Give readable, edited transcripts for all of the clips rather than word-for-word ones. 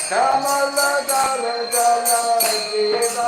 Kamala dala dala jiva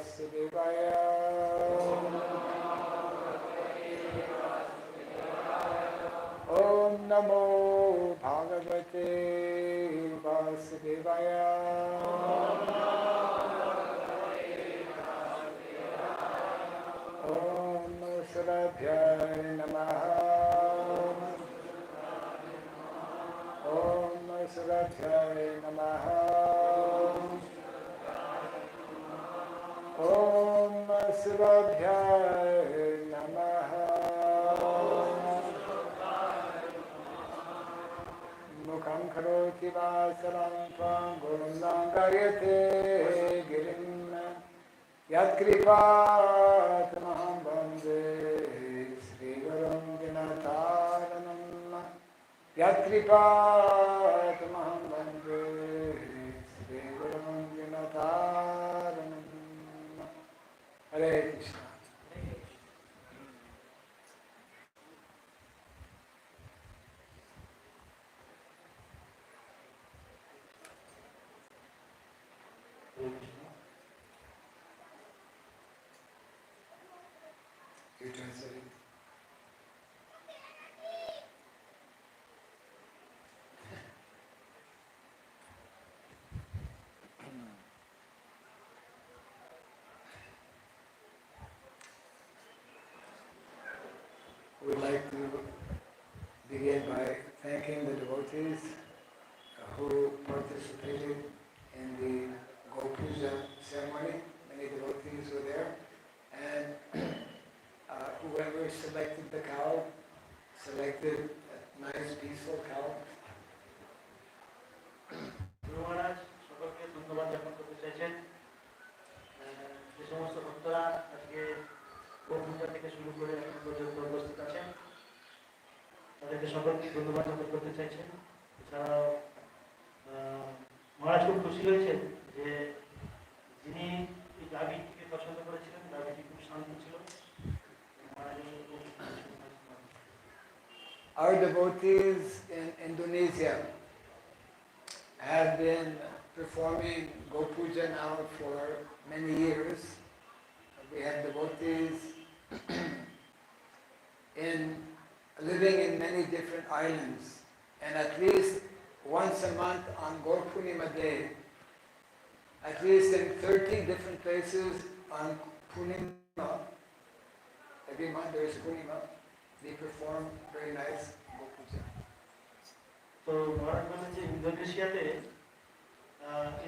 Vasudevaya. Om Namo Bhagavate Vasudevaya. Om Shradhyaya Namaha. Om Shradhyaya Namaha. Om Shradhyaya Namaha. Mukham karoti vasaram tvam gurunam gayate girim yat kripat maham bande Sri Gurum Dinataranam yat kripat maham bande Sri Gurum Dinataranam. Hare Krishna. You translate. We'd like to begin by thanking the devotees who participated in the Gopuja ceremony. Many devotees were there, and whoever selected the cow selected a nice, peaceful cow. গুরু মহারাজ সকলকে ধন্যবাদ জ্ঞাপন করতে চাইছেন। যে সমস্ত ভক্তরা আজকে পূজা থেকে শুরু করে এখন পর্যন্ত উপস্থিত আছেন তাদেরকে সকলকে ধন্যবাদ জ্ঞাপন করতে চাইছেন। এছাড়াও মহারাজ খুব খুশি হয়েছেন যে যিনি এই গাভীটিকে পছন্দ করেছিলেন, গাভীটি খুব শান্ত ছিল। Our devotees in Indonesia have been performing Gopuja now for many years. We have devotees living in many different islands, and at least once a month on Gaur Purnima Day, at least in 30 different places on Purnima, every month there is Purnima, they perform very nice Gopuja. তো মহারাজ বলেন যে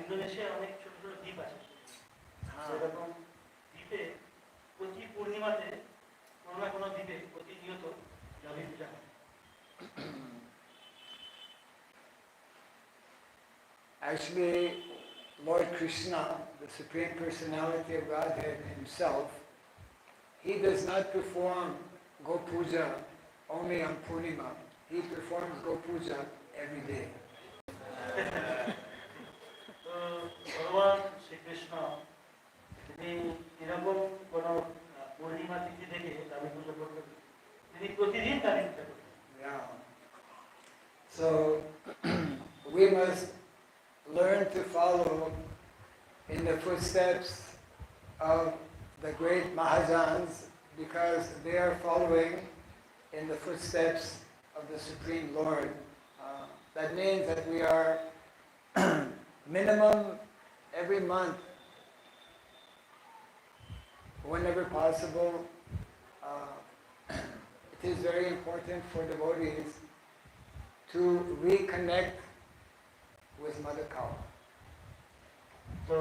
ইন্দোনেশিয়ায় অনেক ছোট ছোট দ্বীপ আছে, সেরকম দ্বীপে প্রতি পূর্ণিমাতে কোনো না কোনো দ্বীপে প্রতিনিয়ত গাভী পূজা হয়। Actually, Lord Krishna, the Supreme Personality of Godhead himself, he does not perform Gopuja only on Purnima. He performs Gopuja every day. তো ভগবান শ্রীকৃষ্ণ তিনি এরকম কোনো পূর্ণিমা তিথি থেকে গাভী পূজা করতেন, তিনি প্রতিদিন গাভী পূজা করতেন। Yeah. So we must learn to follow in the footsteps of the great Mahajans, because they are following in the footsteps of the Supreme Lord. That means that we are minimum every month, whenever possible, it is very important for devotees to reconnect with Mother Cow. তো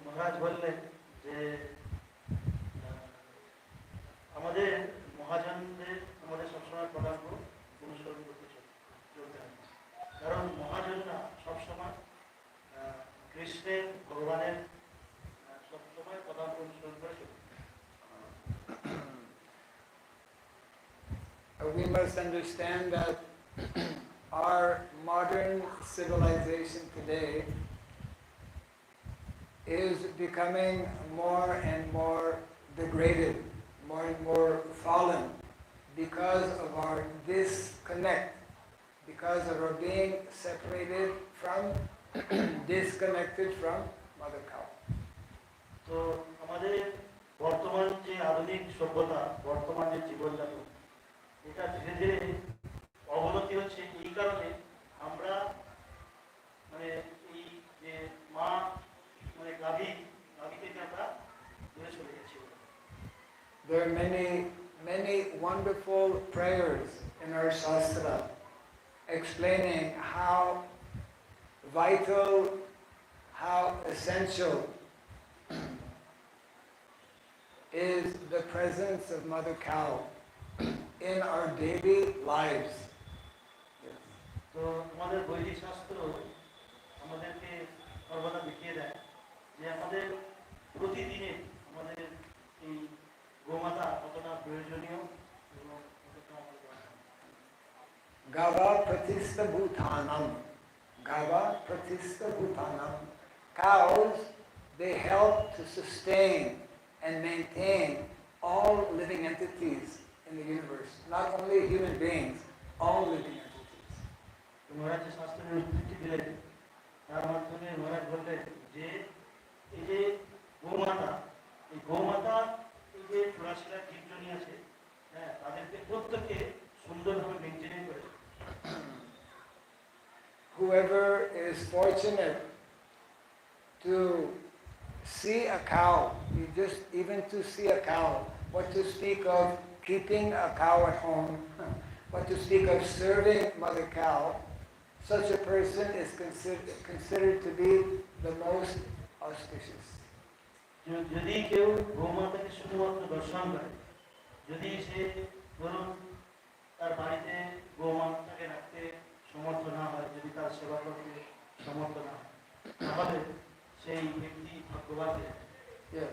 মহারাজ বললেন যে আমাদের মহাজনদের আমাদের সবসময় পদার্থ অনুসরণ করতে চলতে হবে, কারণ মহাজনরা সবসময় কৃষ্ণের ভগবানের সবসময় পদার্থ অনুসরণ করে চলতে। We must understand that our modern civilization today is becoming more and more degraded, more and more fallen, because of our disconnect, because of our being separated from, disconnected from Mother Cow. তো আমাদের বর্তমান যে আধুনিক সভ্যতা, বর্তমান যে জীবনযাপন, এটা ধীরে ধীরে অবনতি হচ্ছে। এই কারণে আমরা মানে এই যে মা মানে গাভী থেকে আমরা দূরে চলে যাচ্ছি। There are many wonderful prayers in our Shastra explaining how vital, how essential is the presence of Mother Cow in our daily lives. তো আমাদের বৈদিক শাস্ত্র আমাদেরকে সর্বদা দেখিয়ে দেয় যে আমাদের প্রতিদিনে আমাদের এই গোমাতা কতটা প্রয়োজনীয় এবং কতটা আমাদের দরকার। Gava pratistha bhutanam. Gava pratistha bhutanam. Cows, they help to sustain and maintain all living entities in the universe. Not only human beings, all living entities. মহারাজ যে শাস্ত্রের উদ্ধৃতি দিলেন তার মাধ্যমে মহারাজ বললেন যে এই যে গোমাতা, এই গোমাতা এই যে চুরাশিরা জীবজনী আছে, হ্যাঁ, তাদেরকে প্রত্যেককে সুন্দরভাবে মেনটেন করেছে। Whoever is fortunate to see a cow, even to see a cow, what to speak of keeping a cow at home, what to speak of serving Mother Cow, such a person is considered to be the most auspicious. যদি কেউ গোমাতাকে শুধুমাত্র দর্শন করে, যদি সে ধরুন তার বাড়িতে গোমাতাকে রাখতে সমর্থ না হয়, যদি তার সেবা করতে সমর্থ না হয়, তাহলে সেই ব্যক্তি ভাগ্যবান। Yes.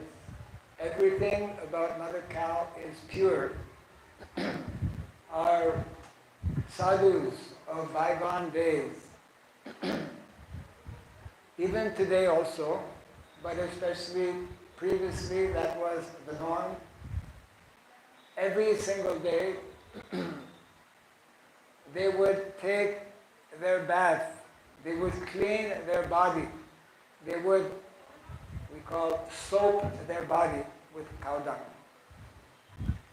Everything about Mother Cow is pure. Our sadhus of bygone days, even today also, but especially previously that was the norm, every single day they would take their bath, they would clean their body, they would, we call, soap their body with cow dung.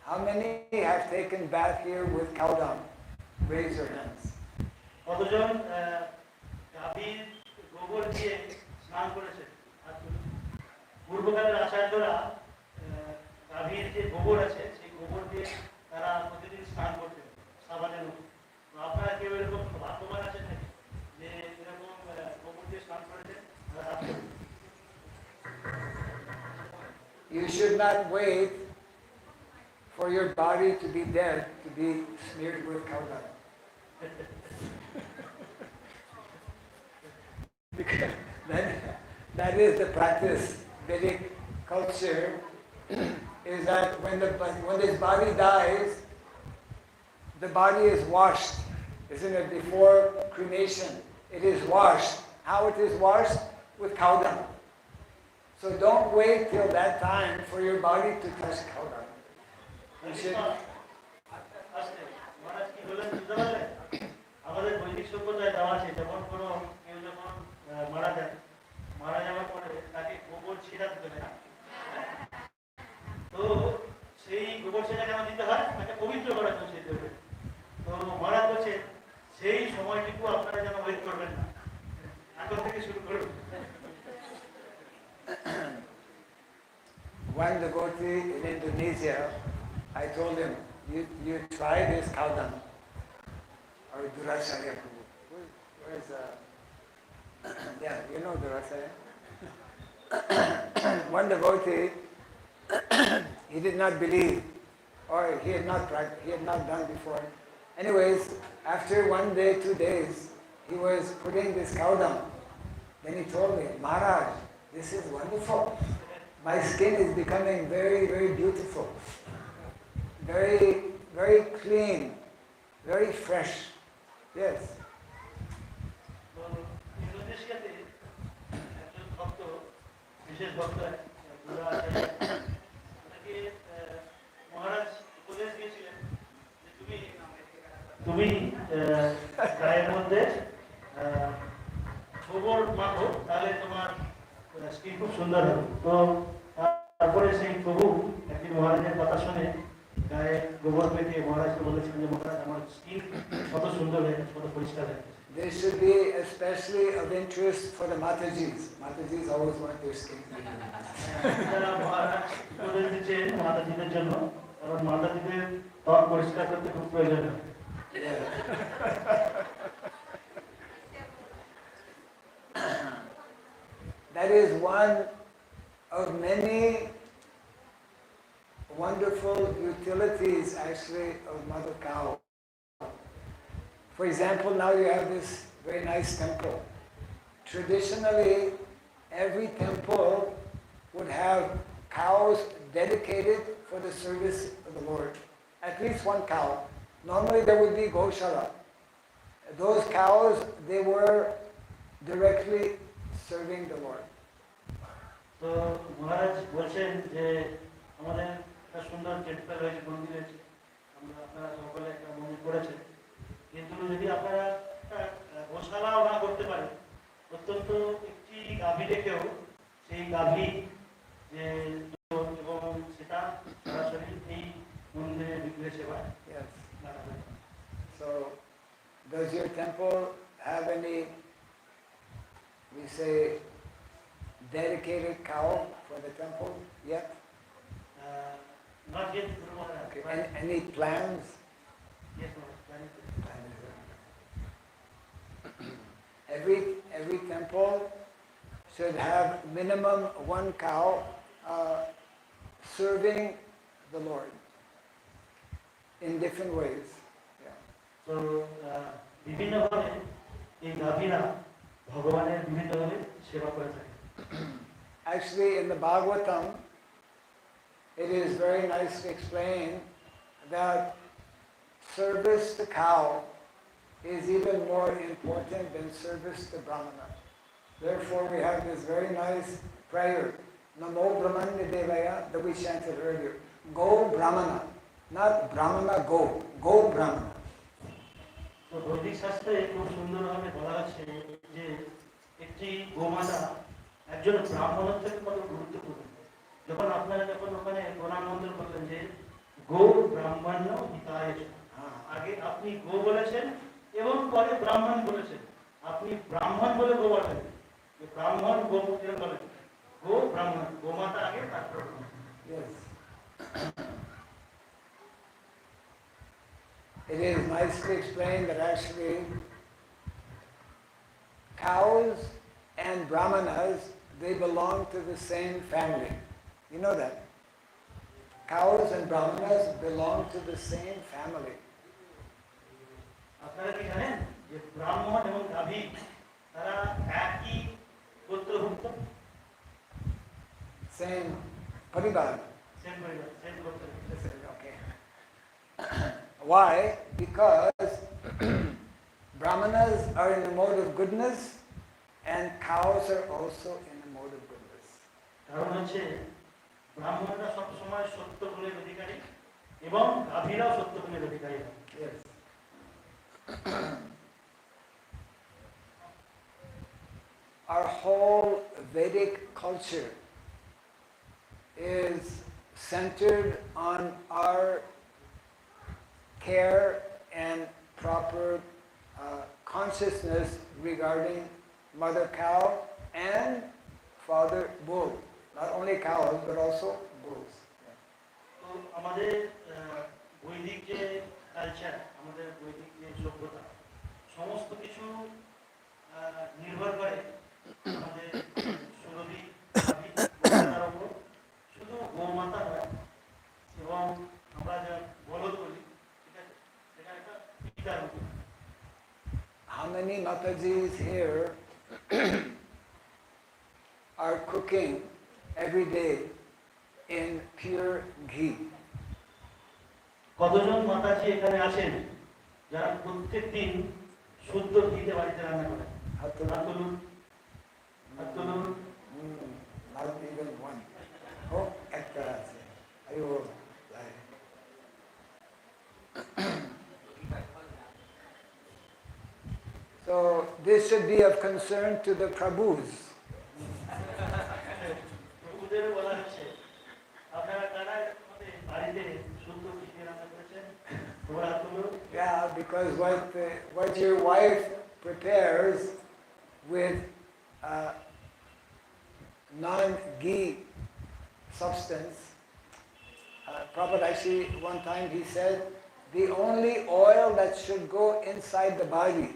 How many have taken bath here with cow dung? Raise your hands. কতজন গাভীর গোবর দিয়ে স্নান করেছে? পূর্বকালের আচার্যরা গাভীর যে গোবর আছে সেই গোবর দিয়ে তারা প্রতিদিন স্নান করতেন সাবানের মতো। আপনারা কেউ এরকম ভাগ্যবান আছেন নাকি যে এরকম গোবর দিয়ে স্নান করেছেন? You should not wait for your body to be dead to be smeared with cow dung. Because that is the practice. Vedic culture is that when this body dies, the body is washed, isn't it? Before cremation, it is washed. How it is washed? With cow dung. So don't wait till that time for your body to touch cow dung. You should. আমাদের বৈদিক সভ্যতায় দেওয়া আছে, যখন কোনো কেউ যখন মারা যায়, মারা যাওয়ার পরে তাকে গোবর ছিটা দিতে হয়। তো সেই গোবর ছিটা কেন দিতে হয়? তাকে পবিত্র করার জন্য দিতে হবে। তো মহারাজ বলছে সেই সময়টুকু আপনারা যেন ওয়েট করবেন না, এখন থেকে শুরু করুন। One devotee in Indonesia, I told him, you try this cow dung. Or Duracharya Prabhu. Where's yeah, you know Duracharya. One devotee, he did not believe, or he had not done before. Anyways, after 1 day, 2 days, he was putting this cow dung. Then he told me, Maharaj, this is wonderful. My skin is becoming very, very beautiful, very, very clean, very fresh. Yes. ইন্দোনেশিয়াতে একজন ভক্ত, বিশেষ ভক্ত, মহারাজ উপদেশ দিয়েছিলেন যে তুমি গায়ের মধ্যে গোবর মাখো, তাহলে তোমার স্কিন খুব সুন্দর হবে। তো তার তারপরে সেই প্রভু একদিন মহারাজের কথা শুনে গায়ে গোবর মেখে মহারাজকে বলেছিলেন যে মহারাজ আমার স্কিন কত সুন্দর হয়ে গেছে, কত পরিষ্কার হয়ে গেছে। This should be especially of interest for the Matajis. Matajis always want their skin clean. যারা মহারাজ উপদেশ দিচ্ছেন মাতাজিদের জন্য, কারণ মাতাজিদের ত্বক পরিষ্কার করতে খুব প্রয়োজন হয়। Yeah. That is one of many wonderful utilities actually of mother cow. For example, now you have this very nice temple. Traditionally, every temple would have cows dedicated for the service of the Lord. At least one cow. Normally there would be Goshala. Those cows, they were directly serving the Lord. তো মহারাজ বলছেন যে আমাদের একটা সুন্দর temple রয়েছে, মন্দির রয়েছে, আমরা আপনারা সকলে একটা মন্দির করেছেন, কিন্তু যদি আপনারা একটা গোশালাও না করতে পারেন, অত্যন্ত একটি গাভী রেখেও সেই গাভী যে এবং সেটা সরাসরি এই মন্দিরে বিক্রি সেবায় Yes. লাগানো হয়। So, does your temple have any, we say, dedicated cow for the temple yet? Not yet, Guru Maharaj. Okay. Any plans? Yes, Maharaj. Every temple should have minimum one cow serving the Lord in different ways. Yeah. তো বিভিন্নভাবে এই গাভীরা ভগবানের বিভিন্নভাবে সেবা করে থাকে। Actually, in the Bhagavatam, it is very nicely explained that service to cow is even more important than service to Brahmana. Therefore, we have this very nice prayer, Namo Brahmanya Devaya, that we chanted earlier. Go Brahmana, not Brahmana go, go Brahmana. তো বৈদিক শাস্ত্রে খুব সুন্দরভাবে বলা আছে যে একটি গোমাতা একজন ব্রাহ্মণের থেকে কত গুরুত্বপূর্ণ। যখন আপনারা যখন ওখানে প্রণাম মন্ত্র করলেন যে গো ব্রাহ্মণ্য হিতায়, আগে আপনি গো বলেছেন এবং পরে ব্রাহ্মণ বলেছেন। আপনি ব্রাহ্মণ বলে গো বলেন, ব্রাহ্মণ গো বলেন, গো ব্রাহ্মণ, গোমাতা আগে তারপর। Yes. It is nicely explained that actually cows and brahmanas, they belong to the same family. You know that? Cows and brahmanas belong to the same family. আপনারা কি জানেন যে ব্রাহ্মণ এবং গাভী তারা একই গোত্রভুক্ত? Same parivar. সেম পরিবার, সেম গোত্র। Okay. Why? Because brahmanas are in the mode of goodness and cows are also in the mode of goodness. কারণ হচ্ছে ব্রাহ্মণরা সবসময় সত্য গুণের অধিকারী এবং গাভীরাও সত্য গুণের অধিকারী। Yes. Our whole Vedic culture is centered on our care and proper consciousness regarding mother cow and father bull. Not only cows, but also bulls. তো আমাদের বৈদিক যে কালচার, আমাদের বৈদিক যে সভ্যতা, সমস্ত কিছু নির্ভর করে আমাদের সুরভি গোমাতার উপর। শুধু গোমাতা নয়, এবং আমরা যা বলদ বলি, ঠিক আছে, সেটা একটা পিতার উপর। How many Matajis here are cooking every day in pure ghee? কতজন মাতাজি এখানে আছেন যারা প্রত্যেক দিন শুদ্ধ ঘিতে বাড়িতে রান্না করেন? হাত তুলুন, হাত তুলুন। Not even one. Oh, ekta আছে। Ayo, lai. So this should be of concern to the Prabhus. প্রভুদের বলা হচ্ছে হলো Yeah, because what your wife prepares with non-ghee substance, Prabhupada actually one time he said, the only oil that should go inside the body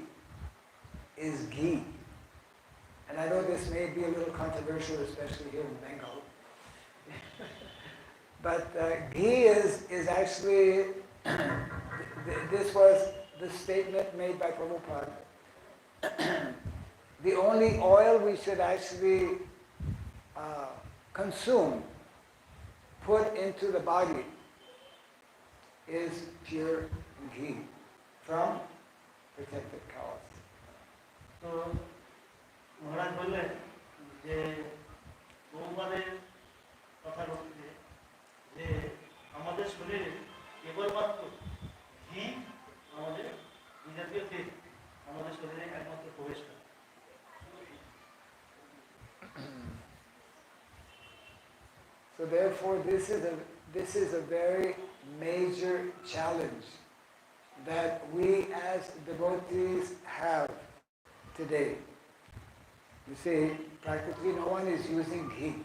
is ghee. And I know this may be a little controversial, especially here in Bengal. But ghee is actually, this was the statement made by Prabhupada. The only oil we should actually consume, put into the body, is pure ghee from protected cows. তো মহারাজ বললেন যে বহুবারের কথা বলতে যে আমাদের শরীরে কেবলমাত্র ঘি আমাদের বিজাতীয় তেল আমাদের শরীরে একমাত্র প্রবেশ করে। So therefore this is a very major challenge that we as devotees have today. You see, practically no one is using ghee.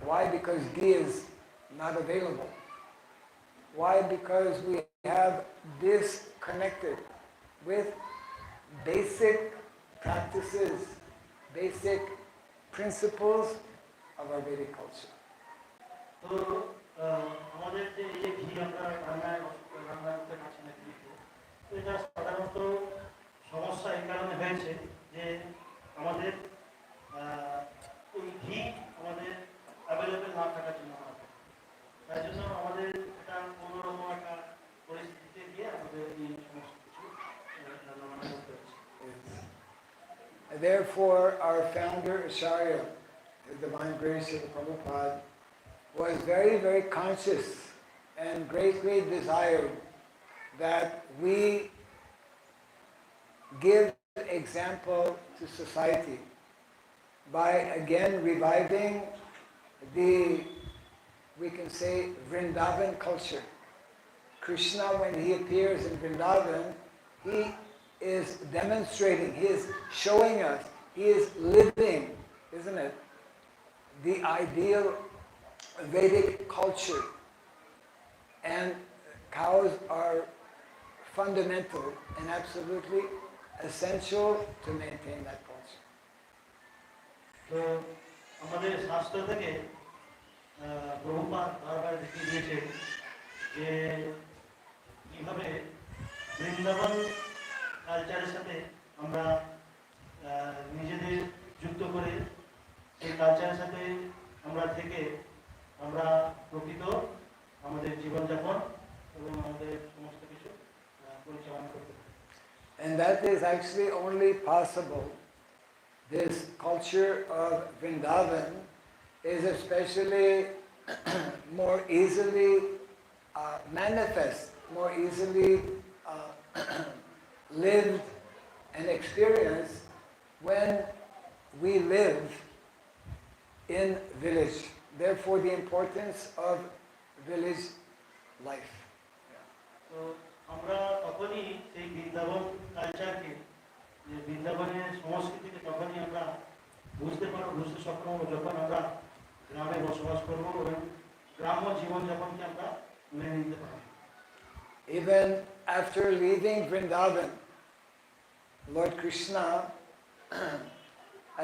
Why? Because ghee is not available. Why? Because we have disconnected with basic practices, basic principles of our Vedic culture. তো আমাদের যে এই ঘি আমরা রান্নায় করতে পারছি না ঘিতে, তো এটা সাধারণত সমস্যা এই কারণে হয়েছে যে আমাদের ওই ঘি আমাদের অ্যাভেলেবেল না থাকার জন্য তাই জন্য আমাদের এটা কোনোরকম একটা পরিস্থিতিতে গিয়ে আমাদের এই সমস্ত কিছু রান্নাবান্না করতে হচ্ছে। Therefore, our founder Acharya, the divine grace of the Prabhupada, was very, very conscious and greatly desired that we give example to society by again reviving the, we can say, Vrindavan culture. Krishna, when he appears in Vrindavan, he is demonstrating, he is showing us, he is living, isn't it, the ideal Vedic culture. And cows are fundamental and absolutely essential to maintain that culture. তো আমাদের শাস্ত্র থেকে প্রভুপাদ বারবার দেখিয়ে দিয়েছে যে কিভাবে বৃন্দাবন কালচারের সাথে আমরা নিজেদের যুক্ত করে সেই কালচারের সাথে আমরা থেকে আমরা প্রকৃত আমাদের জীবনযাপন এবং আমাদের সমস্ত কিছু পরিচালনা করতে পারি। And that is actually only possible. This culture of Vrindavan is especially more easily manifest, more easily lived and experienced when we live in village. Therefore, the importance of village life. তো আমরা তখনই সেই বৃন্দাবন কালচারকে, যে বৃন্দাবনের সংস্কৃতিকে তখনই আমরা বুঝতে সক্ষম হবো যখন আমরা গ্রামে বসবাস করবো এবং গ্রাম্য জীবনযাপনকে আমরা মেনে নিতে পারবো। Even after leaving Vrindavan, Lord Krishna,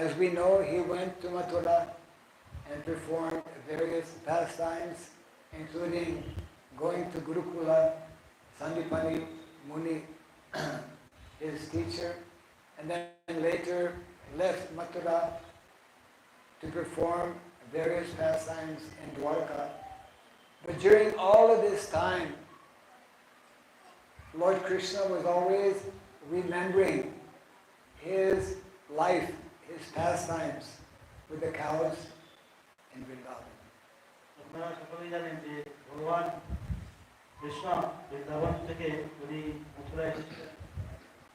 as we know, he went to Mathura and performed various pastimes, including going to Gurukula, Sandipani Muni, his teacher, and then later left Mathura to perform various pastimes in Dwarka. But during all of this time, Lord Krishna was always remembering his life, his pastimes with the cows in Vrindavan. আপনারা সকলেই জানেন যে ভগবান কৃষ্ণ বৃন্দাবন থেকে উনি মথুরা এসেছিলেন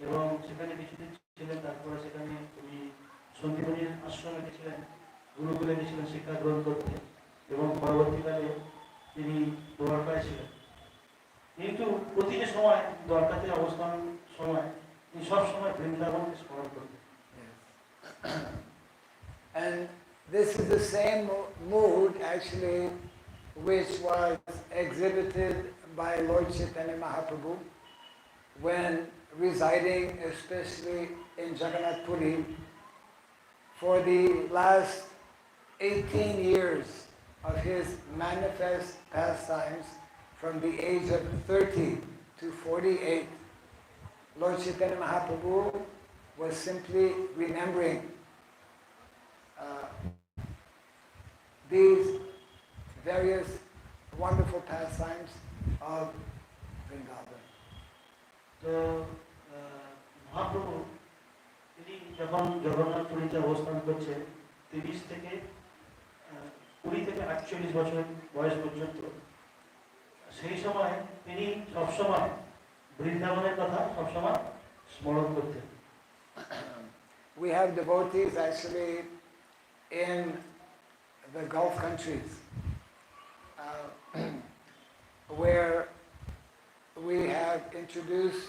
এবং সেখানে কিছুদিন ছিলেন, তারপরে সেখানে উনি সন্দীপনীর আশ্রমে গেছিলেন, গুরুকুলে গেছিলেন শিক্ষা গ্রহণ করতে এবং পরবর্তীকালে তিনি দ্বারকায় ছিলেন। কিন্তু প্রতিটি সময় দ্বারকাতে অবস্থান সময় তিনি সব সময় বৃন্দাবনকে স্মরণ করতেন। Yes. And this is the same mood actually which was exhibited by Lord Chaitanya Mahaprabhu when residing especially in Jagannath Puri for the last 18 years of his manifest pastimes from the age of 30 to 48. Lord Chaitanya Mahaprabhu was simply remembering these various wonderful pastimes of Vrindavan. তো মহাপ্রভু তিনি যখন জগন্নাথ পুরীতে অবস্থান করছেন 30 থেকে 48 বছর বয়স পর্যন্ত, সেই সময় তিনি সবসময় বৃন্দাবনের কথা সবসময় স্মরণ করতেন। We have devotees actually in the Gulf countries where we have introduced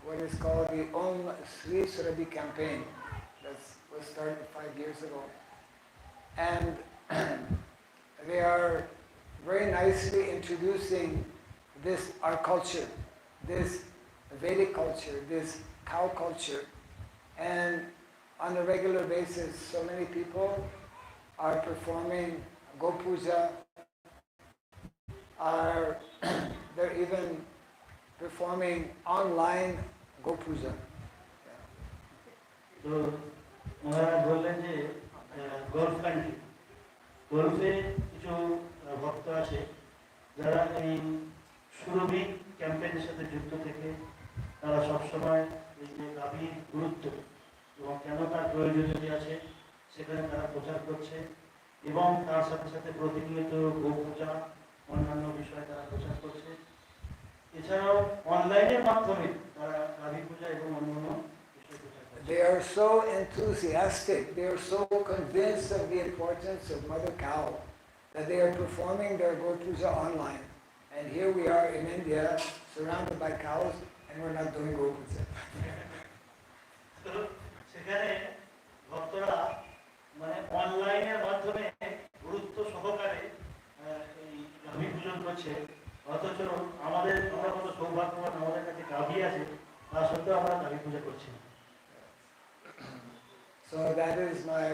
what is called the Om Sri Surabhi campaign that was started 5 years ago. And they are very nicely introducing this, our culture, this Vedic culture, this cow culture. And on a regular basis, so many people are performing Go Puja, they're even performing online Go Puja. তো মহারাজ বললেন যে golf country, গলফে কিছু ভক্ত আছে যারা এই সুরভি ক্যাম্পেইনের সাথে যুক্ত থেকে তারা সবসময় এই যে গাভীর গুরুত্ব এবং কেন তার প্রয়োজনীয়তা আছে সেখানে তারা প্রচার করছে এবং তার সাথে সাথে প্রতিনিয়ত গো পূজা অন্যান্য বিষয়ে তারা প্রচার করছে। এছাড়াও অনলাইনের মাধ্যমে তারা গাভী পূজা এবং অন্যান্য বিষয় প্রচার করছে। They are so enthusiastic, they are so convinced of the importance of Mother Cow that they are performing their Go Puja online. And here we are in India, surrounded by cows, and we're not doing Go Puja. তো সেখানে ভক্তরা মানে অনলাইনের মাধ্যমে গুরুত্ব সহকারে এই গাভী পূজন করছে, অথচ আমরা কত সৌভাগ্যবান, আমাদের কাছে গাভী আছে, তা সত্ত্বেও আমরা গাভী পূজা করছি না। So that is my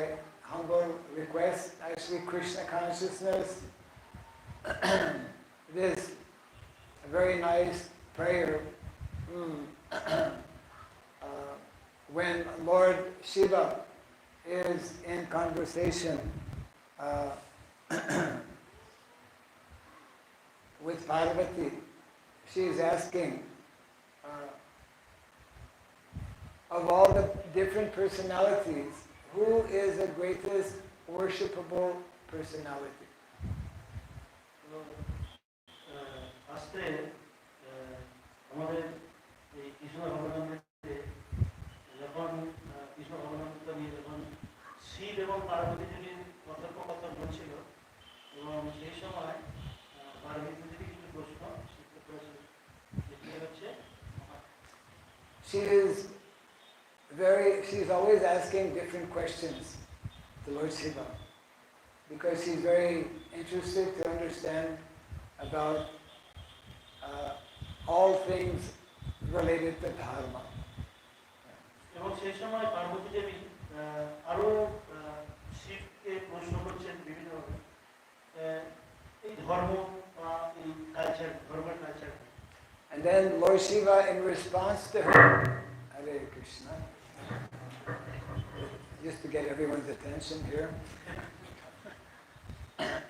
humble request. Actually, Krishna consciousness, this very nice prayer, when Lord Shiva is in conversation with Parvati, she is asking, of all the different personalities, who is the greatest worshipable personality? আজকে আমাদের এই কৃষ্ণ ভগবানকে যখন কৃষ্ণ ভগবানকে নিয়ে যখন শিব এবং পার্বতী যদি কথোপকথন হচ্ছিল এবং সেই সময় পার্বতী যদি কিছু প্রশ্ন শিখতে করেছিল, যেটি হচ্ছে she's always asking different questions to Lord Shiva because she's very interested to understand about all things related to dharma. এবং সেই সময় পার্বতী দেবী আরো শিবকে প্রশ্ন করছেন বিভিন্নভাবে এই ধর্ম বা এই কালচার, ধর্মের culture. And then Lord Shiva, in response to her, Hare Krishna, just to get everyone's attention here,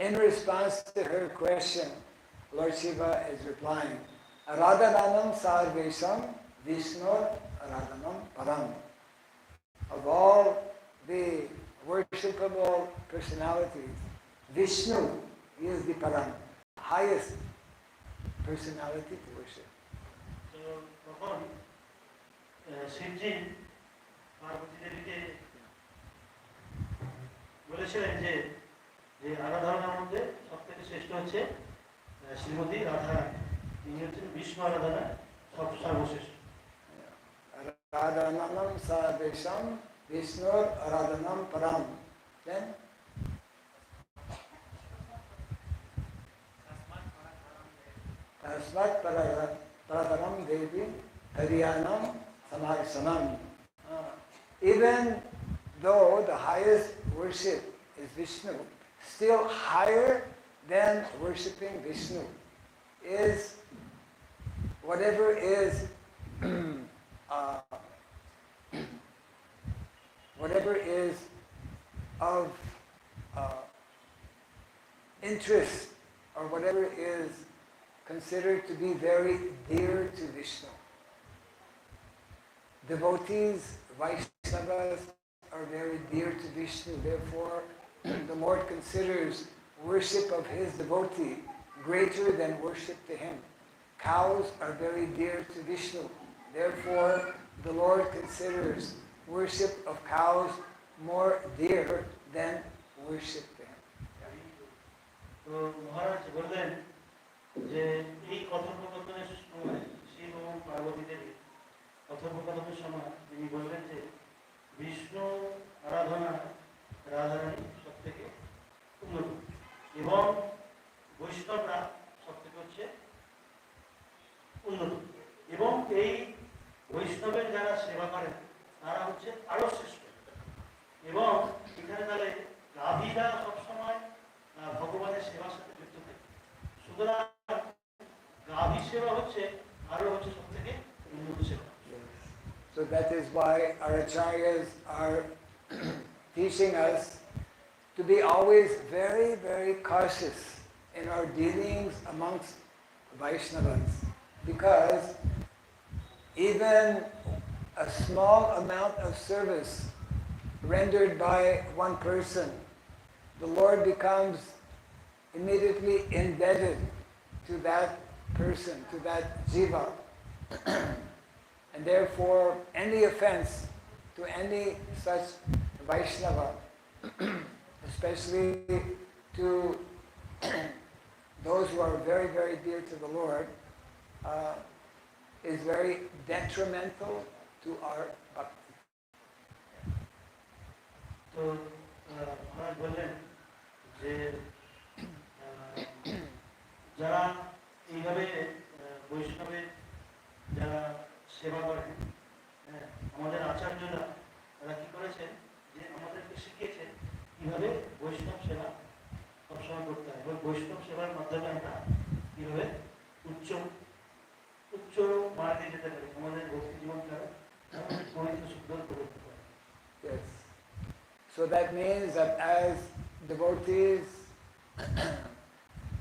in response to her question, Lord Shiva is replying, Radhananam Sarvesham Vishnu Radhanam Param. Of all the worshipable personalities, Vishnu is the Param, highest personality to worship. তো তখন শিবজি পার্বতী দেবীকে বলেছিলেন যে আরাধনার মধ্যে সব থেকে শ্রেষ্ঠ হচ্ছে শ্রীমতী রাধা, তিনি হচ্ছেন বিষ্ণু আরাধনায় সর্বশ্রেষ্ঠ। Radhanam Sadesham Vishnur Radhanam Param. Then Tasmat Paradharam Devi Hariyanam Samarsanam. Even though the highest worship is Vishnu, still higher than worshipping Vishnu is whatever is whatever is of interest or whatever is considered to be very dear to Vishnu. Devotees, Vaishnavas are very dear to Vishnu. Therefore, the Lord considers worship of his devotee greater than worship to him. Cows are very dear to Vishnu. Therefore, the Lord considers worship of cows more dear than worship to him. তো মহারাজ বললেন যে এই কথোপকথনের সময় শিব এবং পার্বতী দেবী কথোপকথনের সময় তিনি বললেন যে বিষ্ণু আরাধনা রাধারানী সব থেকে উন্নত এবং বৈষ্ণবরা সব থেকে হচ্ছে উন্নত এবং এই বৈষ্ণবের যারা সেবা করেন তারা হচ্ছে আরো শ্রেষ্ঠ এবং এখানে তাহলে গাভীরা সবসময় ভগবানের সেবার সাথে যুক্ত থাকে, সুতরাং গাভী সেবা হচ্ছে আরো হচ্ছে সব থেকে উন্নত সেবা। So that is why our acharyas are teaching us to be always very, very cautious in our dealings amongst Vaishnavas, because even a small amount of service rendered by one person, the Lord becomes immediately indebted to that person, to that jiva. And therefore, any offense to any such Vaishnava, especially to those who are very, very dear to the Lord, is very detrimental to our bhakti. তো মহারাজ বললেন যে যারা এইভাবে বৈষ্ণবের যারা সেবা করেন, আমাদের আচার্যরা তারা কি করেছেন যে আমাদেরকে শিখিয়েছেন কিভাবে বৈষ্ণব সেবা সবসময় করতে হয় এবং বৈষ্ণব সেবার মাধ্যমে আমরা কিভাবে উচ্চ উচ্চ মার্গে যেতে পারি, আমাদের ভক্তি জীবনটা পবিত্র সুন্দর করে উঠতে পারি। Yes. So that means that as devotees,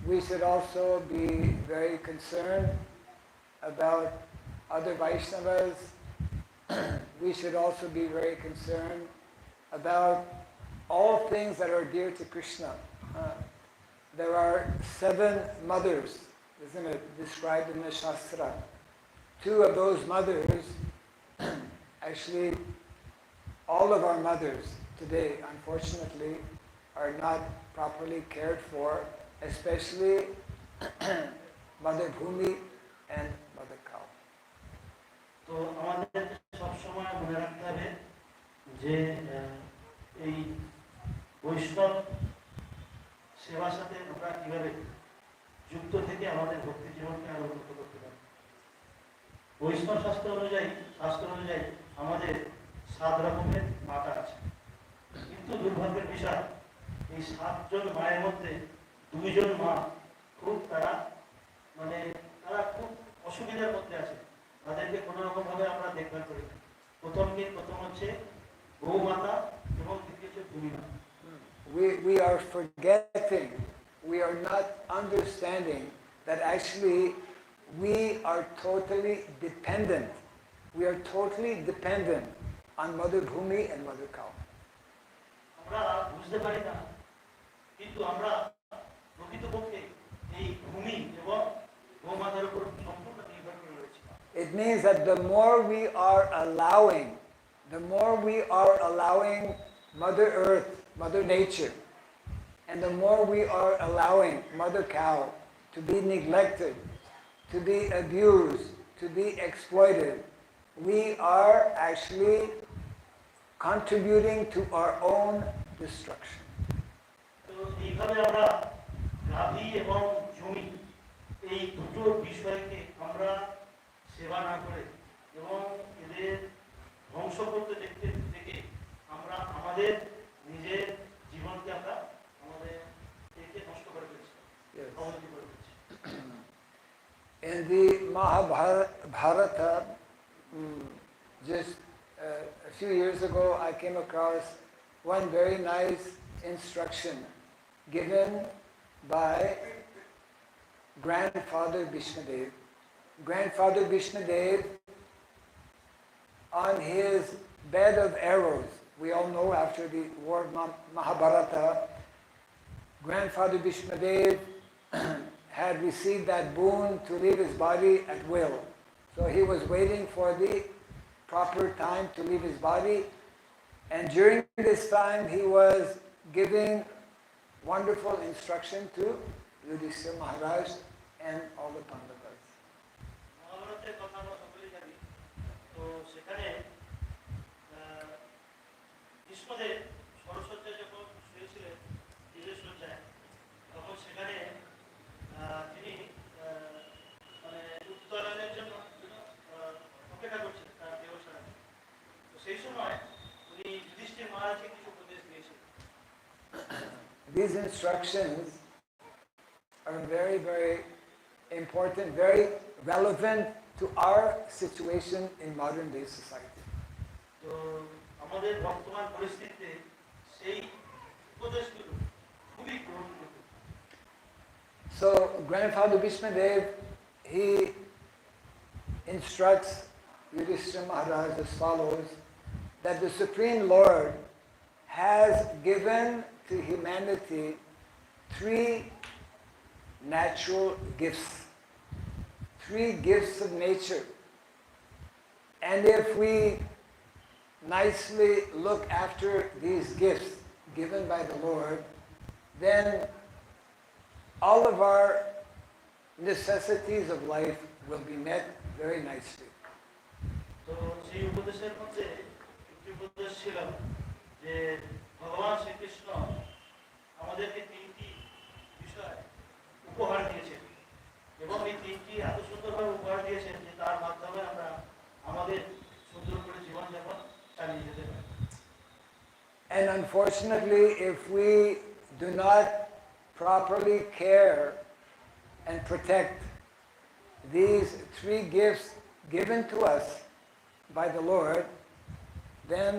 we should also be very concerned about other Vaishnavas. We should also be very concerned about all things that are dear to Krishna. There are 7 mothers, isn't it, described in the Shastra. 2 of those mothers, actually all of our mothers today, unfortunately, are not properly cared for, especially Mother Bhumi and Mother Cow. তো আমাদের সবসময় মনে রাখতে হবে যে এই বৈষ্ণব সেবার সাথে আমরা কিভাবে যুক্ত থেকে আমাদের ভক্তি জীবনকে আরো উন্নত করতে পারি। বৈষ্ণব শাস্ত্র অনুযায়ী আমাদের 7 রকমের মাতা আছে, কিন্তু দুর্ভাগ্যের বিষয় এই 7 জন মায়ের মধ্যে 2 জন মা তারা খুব অসুবিধার মধ্যে আছে, তাদেরকে কোনো রকম ভাবে আমরা দেখভাল করি। প্রথম হচ্ছে গৌ মাতা এবং দ্বিতীয় হচ্ছে ভূমি মাতা। We are forgetting, we are not understanding that actually we are totally dependent. We are totally dependent on Mother Bhumi and Mother Cow. আমরা বুঝতে পারি না, কিন্তু আমরা প্রকৃতপক্ষে এই ভূমি এবং গোমাতার উপর সম্পূর্ণ নির্ভর করে রয়েছি। It means that the more we are allowing Mother Earth, Mother Nature, and the more we are allowing Mother Cow to be neglected, to be abused, to be exploited, we are actually contributing to our own destruction. তো এইভাবে আমরা গাভী এবং জমি এই দুটো বিষয়কে আমরা সেবা না করে এবং এদের ধ্বংস করতে দেখতে দেখে আমরা আমাদের নিজের জীবনকে আমরা আমাদের একে নষ্ট করে ফেলছি, অবনতি করে ফেলছি। In the Mahabharata, just a few years ago, I came across one very nice instruction given by Grandfather Bhishmadev. Grandfather Bhishmadev, on his bed of arrows, we all know after the war of Mahabharata, Grandfather Bhishmadev had received that boon to leave his body at will. So he was waiting for the proper time to leave his body, and during this time he was giving wonderful instruction to Yudhishthira Maharaj and all the Pandavas. মহাভারতের কথা আমরা সকলেই জানি। তো সেখানে ভীষ্মদেব সরস্বতী যখন শুয়েছিলেন নিজের শয্যায়, তখন সেখানে তিনি মানে উত্তরায়ণের জন্য অপেক্ষা করছেন তার দেহসারা। তো সেই সময় উনি যুধিষ্ঠির মহারাজকে কিছু উপদেশ দিয়েছিলেন। These instructions are very, very important, very relevant to our situation in modern day society. তো আমাদের বর্তমান পরিস্থিতিতে সেই উপদেশগুলো খুবই গ্রহণযোগ্য। So Grandfather Bhishmadev, he instructs Yudhishthira Maharaj as follows, that the Supreme Lord has given to humanity three natural gifts, three gifts of nature. And if we nicely look after these gifts given by the Lord, then all of our necessities of life will be met very nicely. তো সেই উপদেশের মধ্যে একটি উপদেশ ছিল যে ভগবান শ্রীকৃষ্ণ আমাদেরকে তিনটি বিষয় উপহার দিয়েছেন এবং এই তিনটি এত সুন্দরভাবে উপহার দিয়েছেন যে তার মাধ্যমে আমরা আমাদের সুন্দর করে জীবনযাপন চালিয়ে যেতে পারি। And unfortunately, if we do not properly care and protect these three gifts given to us by the Lord, then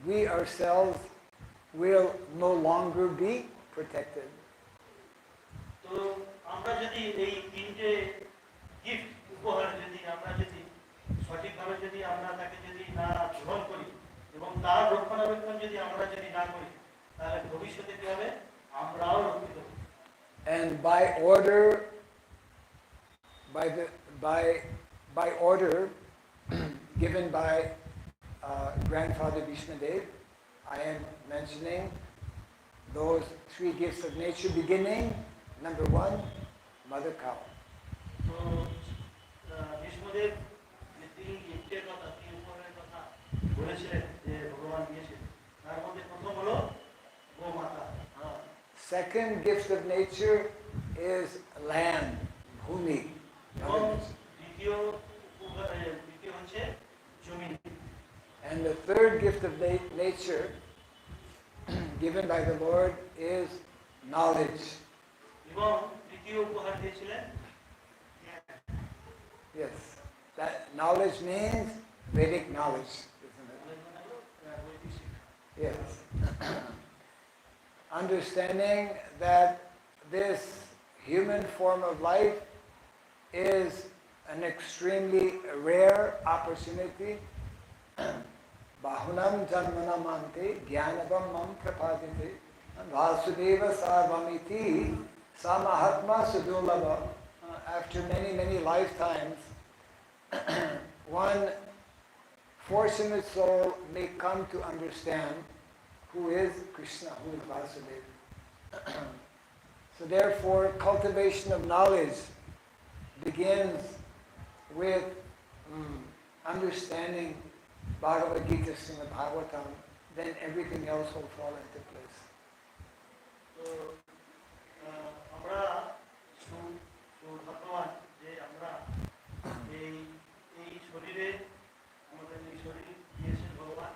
we ourselves will no longer be protected. তো আমরা যদি এই তিনটে গিফট উপহার যদি আমরা যদি সঠিকভাবে যদি আমরা তাকে যদি না গ্রহণ করি এবং তার রক্ষণাবেক্ষণ যদি আমরা যদি না করি, তাহলে ভবিষ্যতে কি হবে? আমরাও রক্ষিত হব। And by order, by order given by Grandfather Bhishmadev, I am mentioning those three gifts of nature, beginning, number one, mother cow. তো ভীষ্মদেব যে তিনি গিফটের কথা, তিনি উপহারের কথা বলেছিলেন যে ভগবান দিয়েছেন, তার মধ্যে প্রথম হলো গোমাতা। Second gift of nature is land, bhumi. এবং দ্বিতীয় হচ্ছে জমি। And the third gift of nature given by the Lord is knowledge. এবং তৃতীয় উপহার দিয়েছিলেন জ্ঞান। Yes, that knowledge means Vedic knowledge, isn't it? Yes. Understanding that this human form of life is an extremely rare opportunity. Bahunam janmanam ante jnanavam mam prapadite vasudeva sarvamiti samahatma sudulava. After many, many lifetimes, one fortunate soul may come to understand who is Krishna, who is Vasudeva. So therefore, cultivation of knowledge begins with understanding Bhagavad Gita, Srimad Bhagavatam, then everything else will fall into place. তো আমরা সৌভাগ্যবান যে আমরা এই এই শরীরে আমাদের এই শরীর দিয়েছেন ভগবান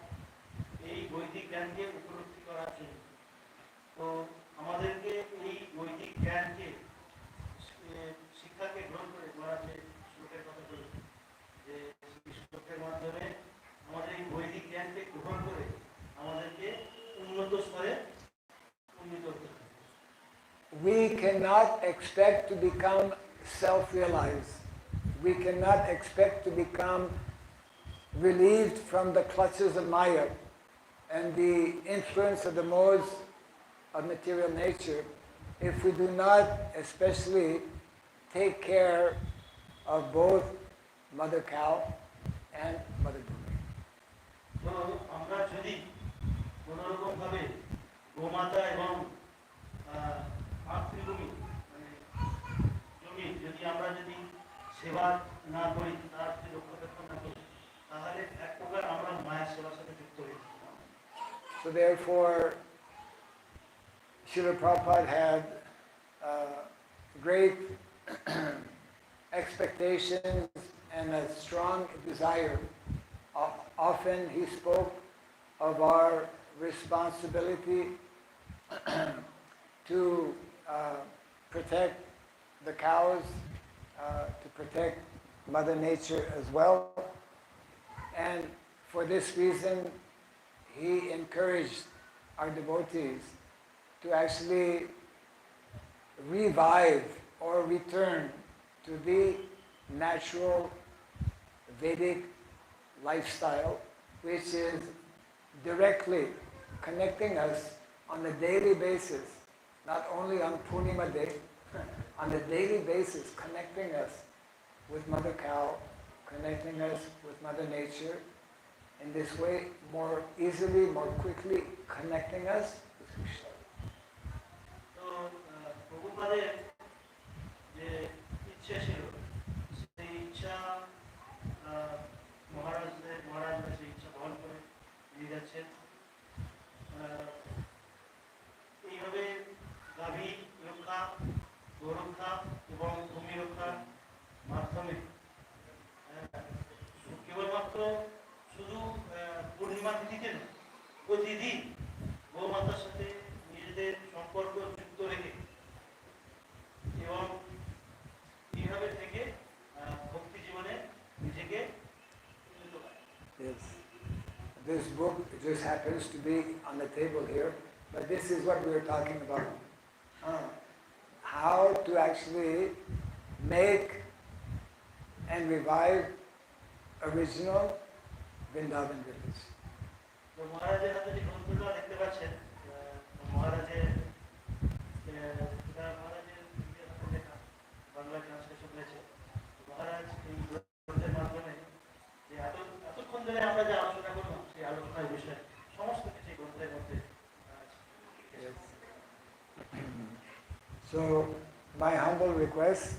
এই বৈদিক জ্ঞানকে উপলব্ধি করার জন্য। তো আমাদেরকে এই বৈদিক জ্ঞানকে শিক্ষাকে গ্রহণ করে মহারাজ যে শ্লোকের কথা বলেছেন যে এই শ্লোকের মাধ্যমে আমাদের এই বৈদিক জ্ঞানকে গ্রহণ করে আমাদেরকে উন্নত স্তরে উন্নীত হতে হবে। We cannot expect to become self-realized. We cannot expect to become relieved from the clutches of Maya and the influence of the modes of material nature if we do not especially take care of both Mother Cow and Mother Bhumi. তো আমরা যদি কোনোরকম ভাবে গোমাতা এবং মাতৃভূমি মানে জমি যদি আমরা যদি সেবা না করি তার যদি রক্ষাবেক্ষণ না করি তাহলে এক প্রকার আমরা মায়ের সেবার সাথে যুক্ত হয়ে যাই। So therefore, Srila Prabhupada had great expectations and a strong desire. Often he spoke of our responsibility to protect the cows, to protect Mother Nature as well. And for this reason, he encouraged our devotees to actually revive or return to the natural Vedic lifestyle, which is directly connecting us on a daily basis, not only on Purnima Day, on a daily basis, connecting us with Mother Cow, connecting us with Mother Nature, in this way, more easily, more quickly connecting us with Krishna. তো প্রভুপাদের যে ইচ্ছা ছিল সেই ইচ্ছা মহারাজরা সেই ইচ্ছা বহন করে নিয়ে যাচ্ছেন। এইভাবে গাভী রক্ষা গোরক্ষা এবং ভূমি রক্ষার মাধ্যমে কেবলমাত্র শুধু পূর্ণিমা তিথিতে না প্রতিদিন গোমাতার সাথে নিজেদের সম্পর্ক যুক্ত রেখে এবং এইভাবে থেকে ভক্তি জীবনে নিজেকে উন্নীত করে। Yes. This book just happens to be on the table here, but this is what we are talking about. How to actually make and revive original Vrindavan village. তো মহারাজের হাতে যে গ্রন্থটা দেখতে পাচ্ছেন মহারাজের লেখা বাংলা ট্রান্সলেশন হয়েছে। মহারাজ এই গ্রন্থের মাধ্যমে যে এতক্ষণ ধরে আমরা যে আলোচনা করলাম সেই আলোচনার বিষয়ে সমস্ত কিছু গ্রন্থের মধ্যে Yes. So my humble request,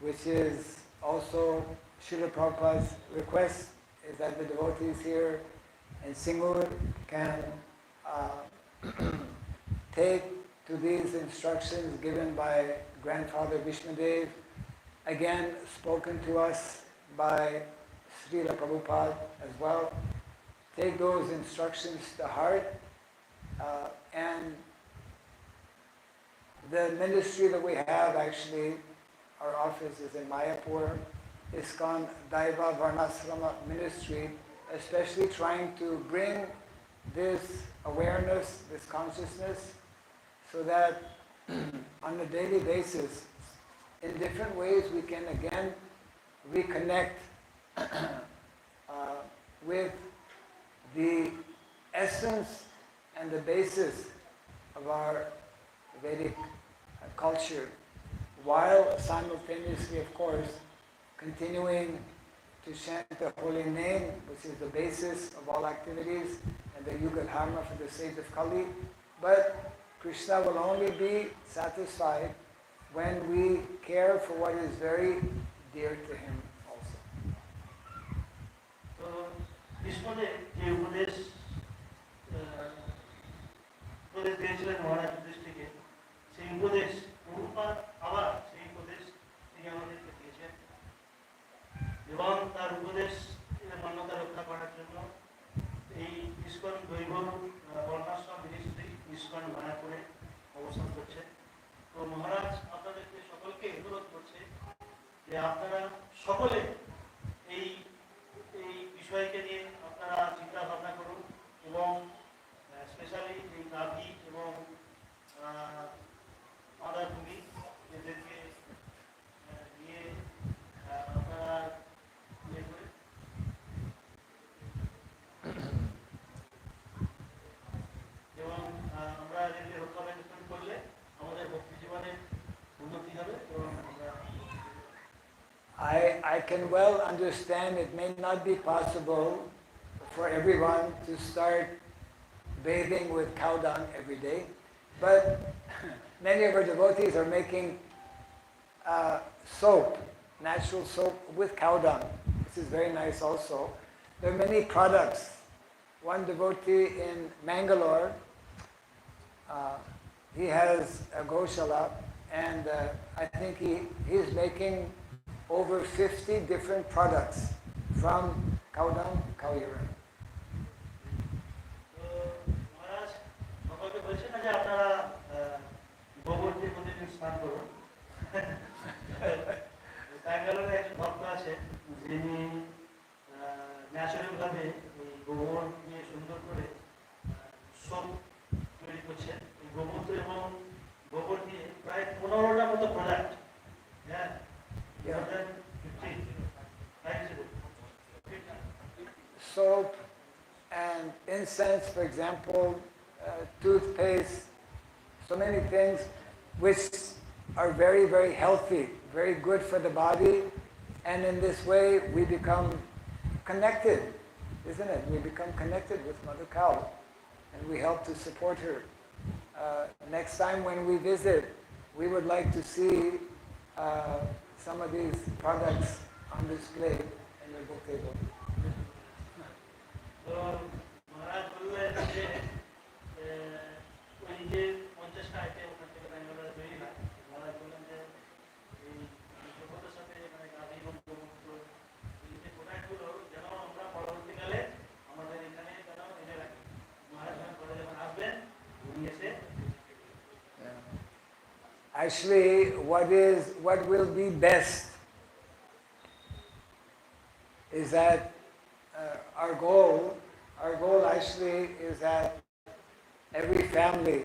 which is also Srila Prabhupada's request, is that the devotees here in Singur can take to these instructions given by Grandfather Vishnudev, again spoken to us by Srila Prabhupada as well. Take those instructions to heart, and the ministry that we have, actually, our office is in Mayapur, ISKCON Daiva Varnasrama ministry, especially trying to bring this awareness, this consciousness, so that on a daily basis, in different ways, we can again reconnect with the essence and the basis of our Vedic culture, while simultaneously, of course, continuing to chant the holy name, which is the basis of all activities, and the Yuga Dharma for the sake of Kali. But Krishna will only be satisfied when we care for what is very dear to him also. তো কৃষ্ণদেব যে উপদেশ উপদেশ দিয়েছিলেন মহারাজ যুধিষ্ঠিরকে, সেই উপদেশ প্রভুপাদ আবার সেই উপদেশ তিনি আমাদেরকে দিয়েছেন এবং তার উপদেশ মান্যতা রক্ষা করার জন্য এই ইস্কন দৈব বর্ণাশ্রম মিনিস্ট্রি ইস্কন ভাড়া করে অবস্থান করছে। তো মহারাজ আপনাদেরকে সকলকে অনুরোধ করছে যে আপনারা সকলে এই এই বিষয়কে নিয়ে আপনারা চিন্তা ভাবনা করুন এবং স্পেশালি এই গাভী এবং মাদারভূমি এদেরকে নিয়ে আপনারা ইয়ে করে এবং আমরা এদেরকে রক্ষণাবেক্ষণ করলে আমাদের ভক্তি জীবনের উন্নতি হবে এবং আমরা I can well understand it may not be possible for everyone to start bathing with cow dung every day, but many of our devotees are making soap, natural soap with cow dung. This is very nice also. There are many products. One devotee in Mangalore, he has a Goshala, and I think he's making over 50 different products from cow dung, cow urine. মহারাজ সকলকে বলছেন না যে আপনারা গোবর দিয়ে প্রতিদিন স্নান করুন। ব্যাঙ্গালোরে একজন ভক্ত আছে যিনি ন্যাচারাল ভাবে এই গোবর দিয়ে সুন্দর করে সোপ তৈরি করছেন। এই গোবর এবং গোবর দিয়ে প্রায় 15টা মতো প্রোডাক্ট, হ্যাঁ, Soap and incense, for example, toothpaste, so many things which are very, very healthy, very good for the body, and in this way we become connected, isn't it? We become connected with Mother Cow, and we help to support her. Next time when we visit, we would like to see some of these products on display in the book table. তো মহারাজ বললেন যে ওই যে 50টা item ওখান থেকে ব্যাঙ্গালোরে তৈরি হয়, মহারাজ বললেন যে এই সভ্যতার সাথে মানে গাভী এবং গোমূত্র এই যে প্রোডাক্টগুলো যেন আমরা পরবর্তীকালে আমাদের এখানে যেন এনে রাখি। মহারাজ পরে যখন আসবেন উনি এসে Actually, what will be best is that our goal actually is that every family,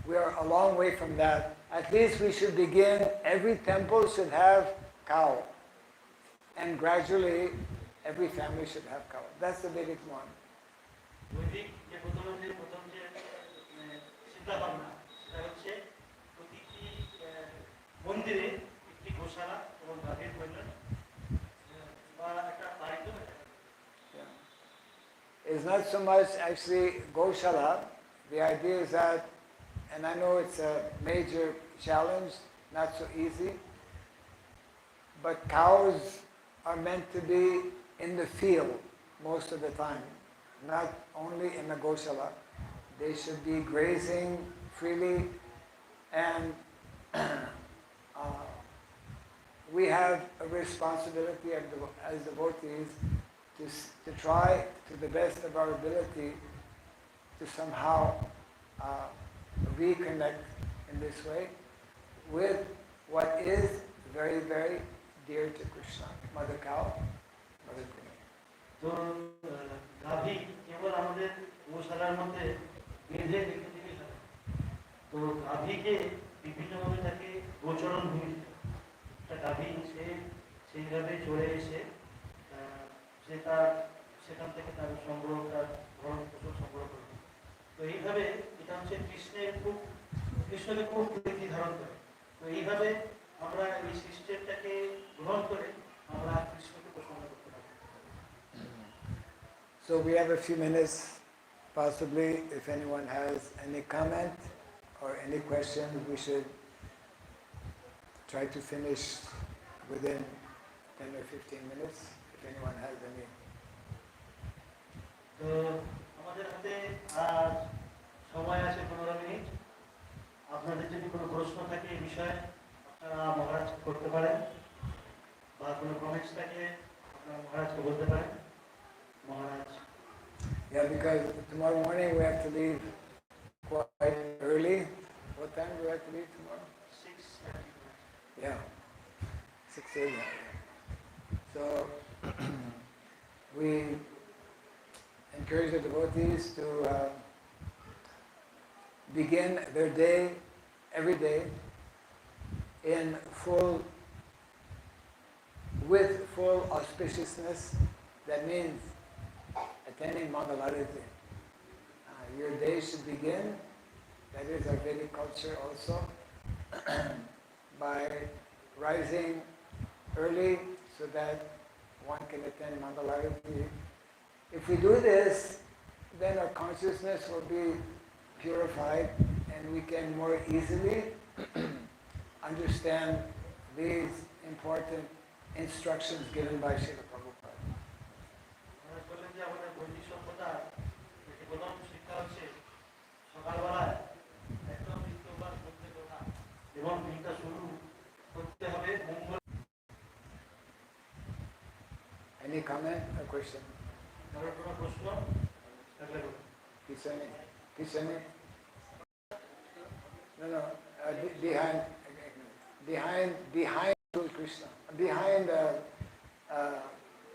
we are a long way from that. At least we should begin, every temple should have cow. And gradually, every family should have cow. That's the biggest one. বৈদিক যে প্রথম যে চিন্তা ভাবনা সেটা হচ্ছে প্রতিটি মন্দিরে একটি গোশালা এবং গাভীর প্রয়োজন বা একটা বাড়িতে। It's not so much actually Goshala. The idea is that, and I know it's a major challenge, not so easy, but cows are meant to be in the field most of the time, not only in the Goshala. They should be grazing freely, and we have a responsibility as devotees to try to the best of our ability to somehow reconnect in this way with what is very, very dear to Krishna, Mother Cow, Mother Queen. তো গাভী কেবল আমাদের গোশালার মধ্যে বেঁধে রেখে দিলেই হয়। তো গাভীকে বিভিন্নভাবে তাকে গোচরণ ভূমি দিতে হয়। একটা গাভী সে সেইভাবে চলে এসে সে তার সেখান থেকে তার সংগ্রহ, তার ভরণ পোষণ সংগ্রহ করবে। তো এইভাবে এটা হচ্ছে কৃষ্ণকে খুব প্রীতি ধারণ করে। তো এইভাবে আমরা এই সিস্টেমটাকে গ্রহণ করে আমরা কৃষ্ণকে প্রসন্ন করতে পারি। So we have a few minutes, possibly, if anyone has any comment or any questions, we should try to finish within 10 or 15 minutes if anyone has any. তো আমাদের হাতে আর সময় আছে 15 মিনিট। আপনাদের যদি কোনো প্রশ্ন থাকে এই বিষয়ে আপনারা মহারাজ করতে পারেন, বা কোনো কমেন্টস থাকে আপনারা মহারাজকে বলতে পারেন। মহারাজ। Yeah, because tomorrow morning we have to leave quite early. What time do we have to leave tomorrow? 6:30. Yeah, 6 a.m. So we encourage the devotees to begin their day every day with full auspiciousness. That means attending Mangalarati. Your day should begin, that is our Vedic culture also, by rising early so that one can attend Mangalarati. If we do this, then our consciousness will be purified and we can more easily understand these important instructions given by Srila Prabhupada. মহারাজ বললেন যে আমাদের বৈদিক সভ্যতার একটি প্রথম শিক্ষা হচ্ছে সকালবেলায় একদম নিত্যবাস করতে কথা এবং দিনটা শুরু করতে হবে মঙ্গল। Any comment or question? কারোর কোনো প্রশ্ন থাকলে বলুন। Kisane? No. Behind Krishna. Behind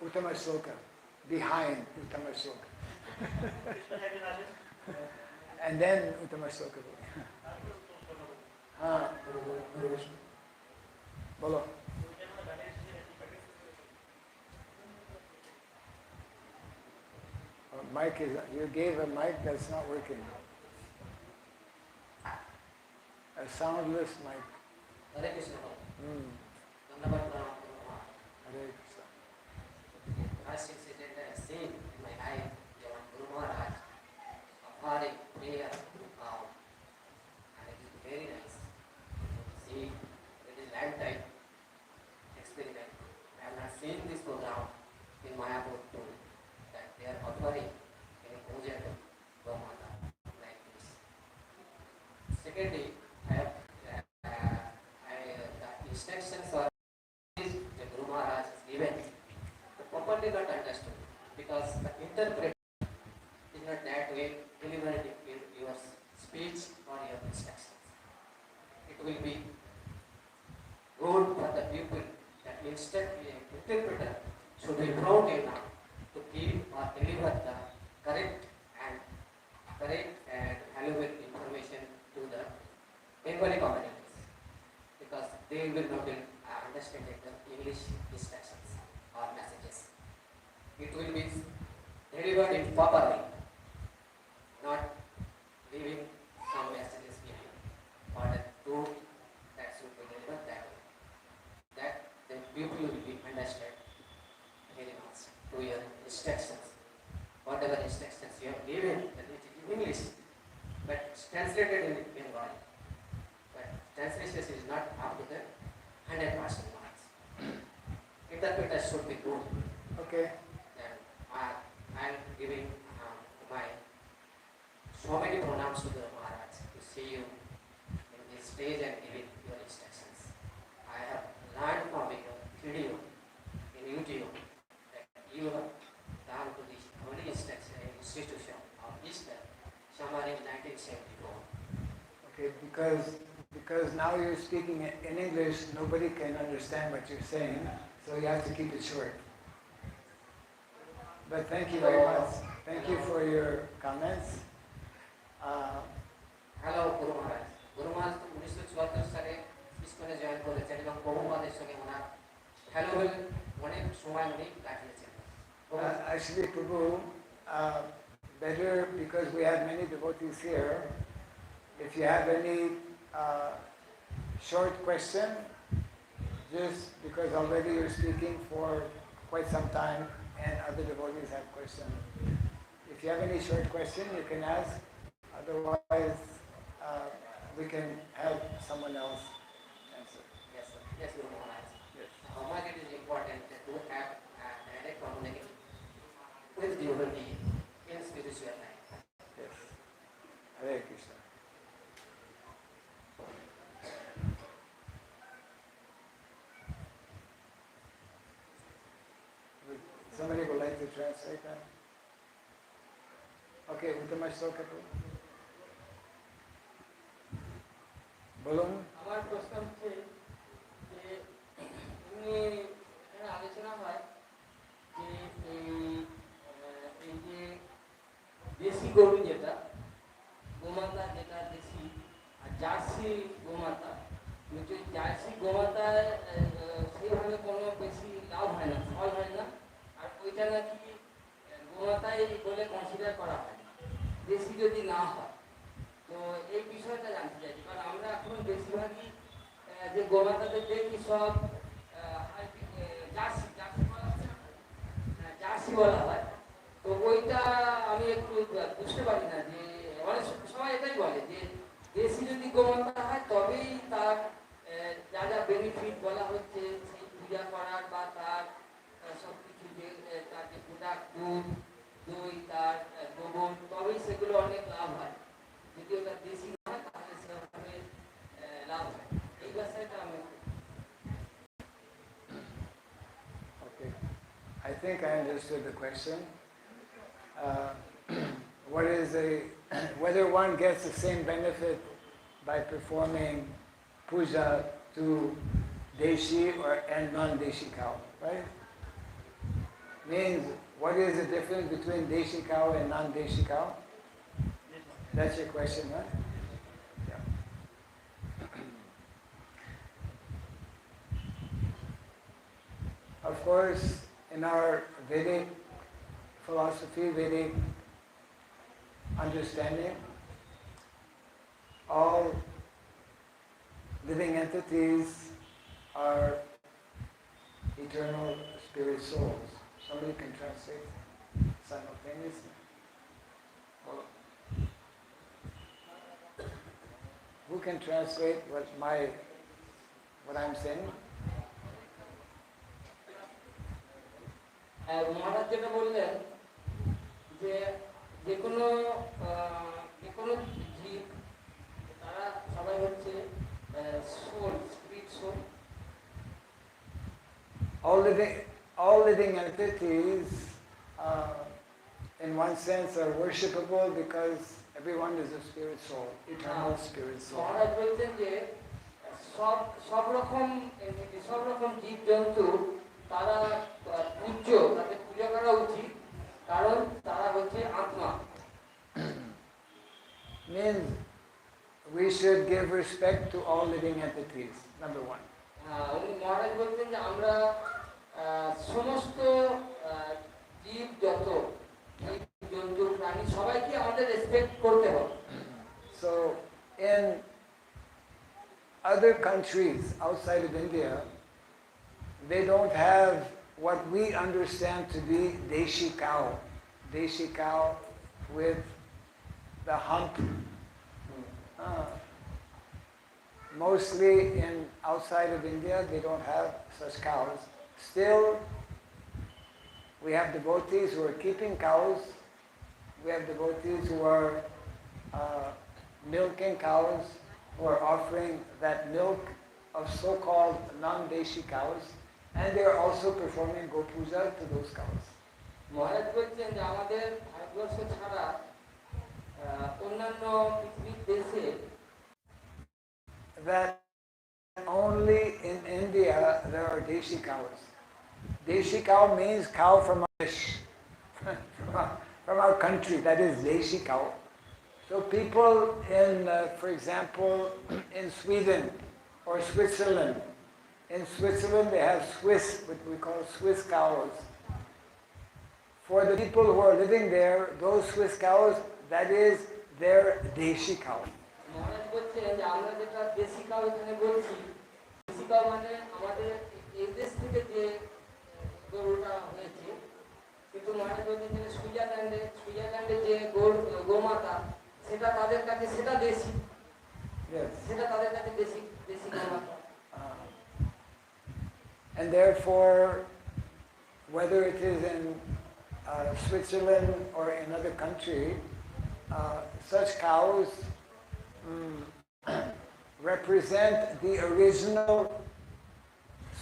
Uttama Sloka. Behind Uttama Sloka. And then Uttama Sloka. Bolo. Mic is, you gave a mic that's not working. A soundless mic. Hare Krishna. Hare Krishna. Last incident I have seen in my life, when Guru Maharaj offering prayer to cow, and it is very nice. See, it is lifetime experiment. I have not seen this program in Mayapur too, that they are offering in a puja to Gomata like this. Secondly, the instructions for the Guru Maharaj is given, but properly not understood, because the interpretation is not that way delivered in your speech or your instructions. It will be good for the people that interpreter should be brought enough to give or deliver the correct and valuable information to the Bengali communities, because they will not understand the English instructions or messages. It will be delivered in proper way, not leaving some messages behind, or the truth that should be delivered that way. That the people will be understood very much to your instructions. Whatever instructions you have given, that it is in English, but translated in Bengali. But translation is not up to the 100% marks. Interpreter should be good. Okay. Then I am giving my so many pronouns to the Maharaj to see you in this stage and giving your instructions. I have learned from your video in YouTube that you have gone to this holy institution of Easter, somewhere in 1974. Okay, because now you're speaking in English, nobody can understand what you're saying, so you have to keep it short. But thank you very much. Thank you for your comments. Hello গুরু মহারাজ। গুরু মহারাজ তো 1974 সালে ইসকনে join করেছেন এবং প্রভুপাদের সঙ্গে ওনার valuable অনেক সময় উনি কাটিয়েছেন। Actually, Prabhu, better, because we have many devotees here, if you have any short question, just because already you're speaking for quite some time and other devotees have questions. If you have any short question, you can ask. Otherwise, we can have someone else answer. Yes, sir. to translate that? Okay, Uttama Shloka. বলুন। আমার প্রশ্ন হচ্ছে যে এমনি এখানে আলোচনা হয় যে এই যে দেশি গরু যেটা গোমাতা যেটা দেশি আর জার্সি গোমাতা কিন্তু জার্সি গোমাতায় সেভাবে কোনো বেশি লাভ হয় না, ফল হয় না, আর ওইটা নাকি গোমাতাই বলে কনসিডার করা হয় না দেশি যদি না হয়। তো এই বিষয়টা জানতে চাইছি, কারণ আমরা এখন বেশিরভাগই যে গোমাতাদের দেখি সব জার্সি জার্সি বলা হয় না? হ্যাঁ, জার্সি বলা হয়। তো ওইটা আমি একটু বুঝতে পারি না যে অনেক সবাই এটাই বলে যে দেশি যদি গোমাতা হয় তবেই তার যা যা বেনিফিট বলা হচ্ছে সেই পূজা করার বা তার সব কিছু যে তার যে প্রোডাক্ট দুধ দই তার গোবর তবেই সেগুলো অনেক লাভ হয়। যদি ওটা দেশি না হয় তাহলে সেভাবে লাভ হয়। এই বিষয়টা আমি Okay, I think I understood the question. What is whether one gets the same benefit by performing puja to Deshi and non-Deshi cow, right? Means, what is the difference between Deshi cow and non-Deshi cow? That's your question, right? Yeah. Of course, in our Vedic philosophy, Vedic understanding, all living entities are eternal spirit souls. Somebody can translate simultaneously. Well, who can translate what I'm saying? মহারাজ যেটা বললেন যে যে কোনো জীব তারা সবাই হচ্ছে soul, spirit soul. All living entities, in one sense, are worshipable because everyone is a spirit soul, eternal spirit soul. মহারাজ বলছেন যে সব রকম জীব জন্তু তারা পূজ্য, তাদের পূজা করা উচিত, কারণ তারা হচ্ছে আত্মা। Means we should give respect to all living entities, number one. উনি মহারাজ বলছেন যে আমরা সমস্ত জীব যত জীব জন্তু প্রাণী সবাইকে আমাদের রেসপেক্ট করতে হবে। So in other countries outside of India, they don't have what we understand to be Deshi cow with the hump. Mostly outside of India, they don't have such cows. Still, we have devotees who are keeping cows. We have devotees who are milking cows, who are offering that milk of so-called non-Deshi cows, and they are also performing Go Puja to those cows. মহারাজ বলছেন যে আমাদের ভারতবর্ষ ছাড়া অন্যান্য পৃথিবীর দেশে That only in India there are Deshi cows. Deshi cow means cow from from our country, that is Deshi cow. So people for example, in Sweden or Switzerland, they have what we call Swiss cows. For the people who are living there, those Swiss cows, that is their Deshi cow. মহারাজ বলছেন যে আমরা যেটা দেশি cow এখানে বলছি, দেশি cow মানে আমাদের এই দেশ থেকে যে গরুটা হয়েছে, কিন্তু মহারাজ বলছেন যে সুইজারল্যান্ডে যে গোমাতা সেটা তাদের কাছে সেটা দেশি, সেটা তাদের কাছে দেশি গোমাতা। And therefore, whether it is in Switzerland or in another country, such cows represent the original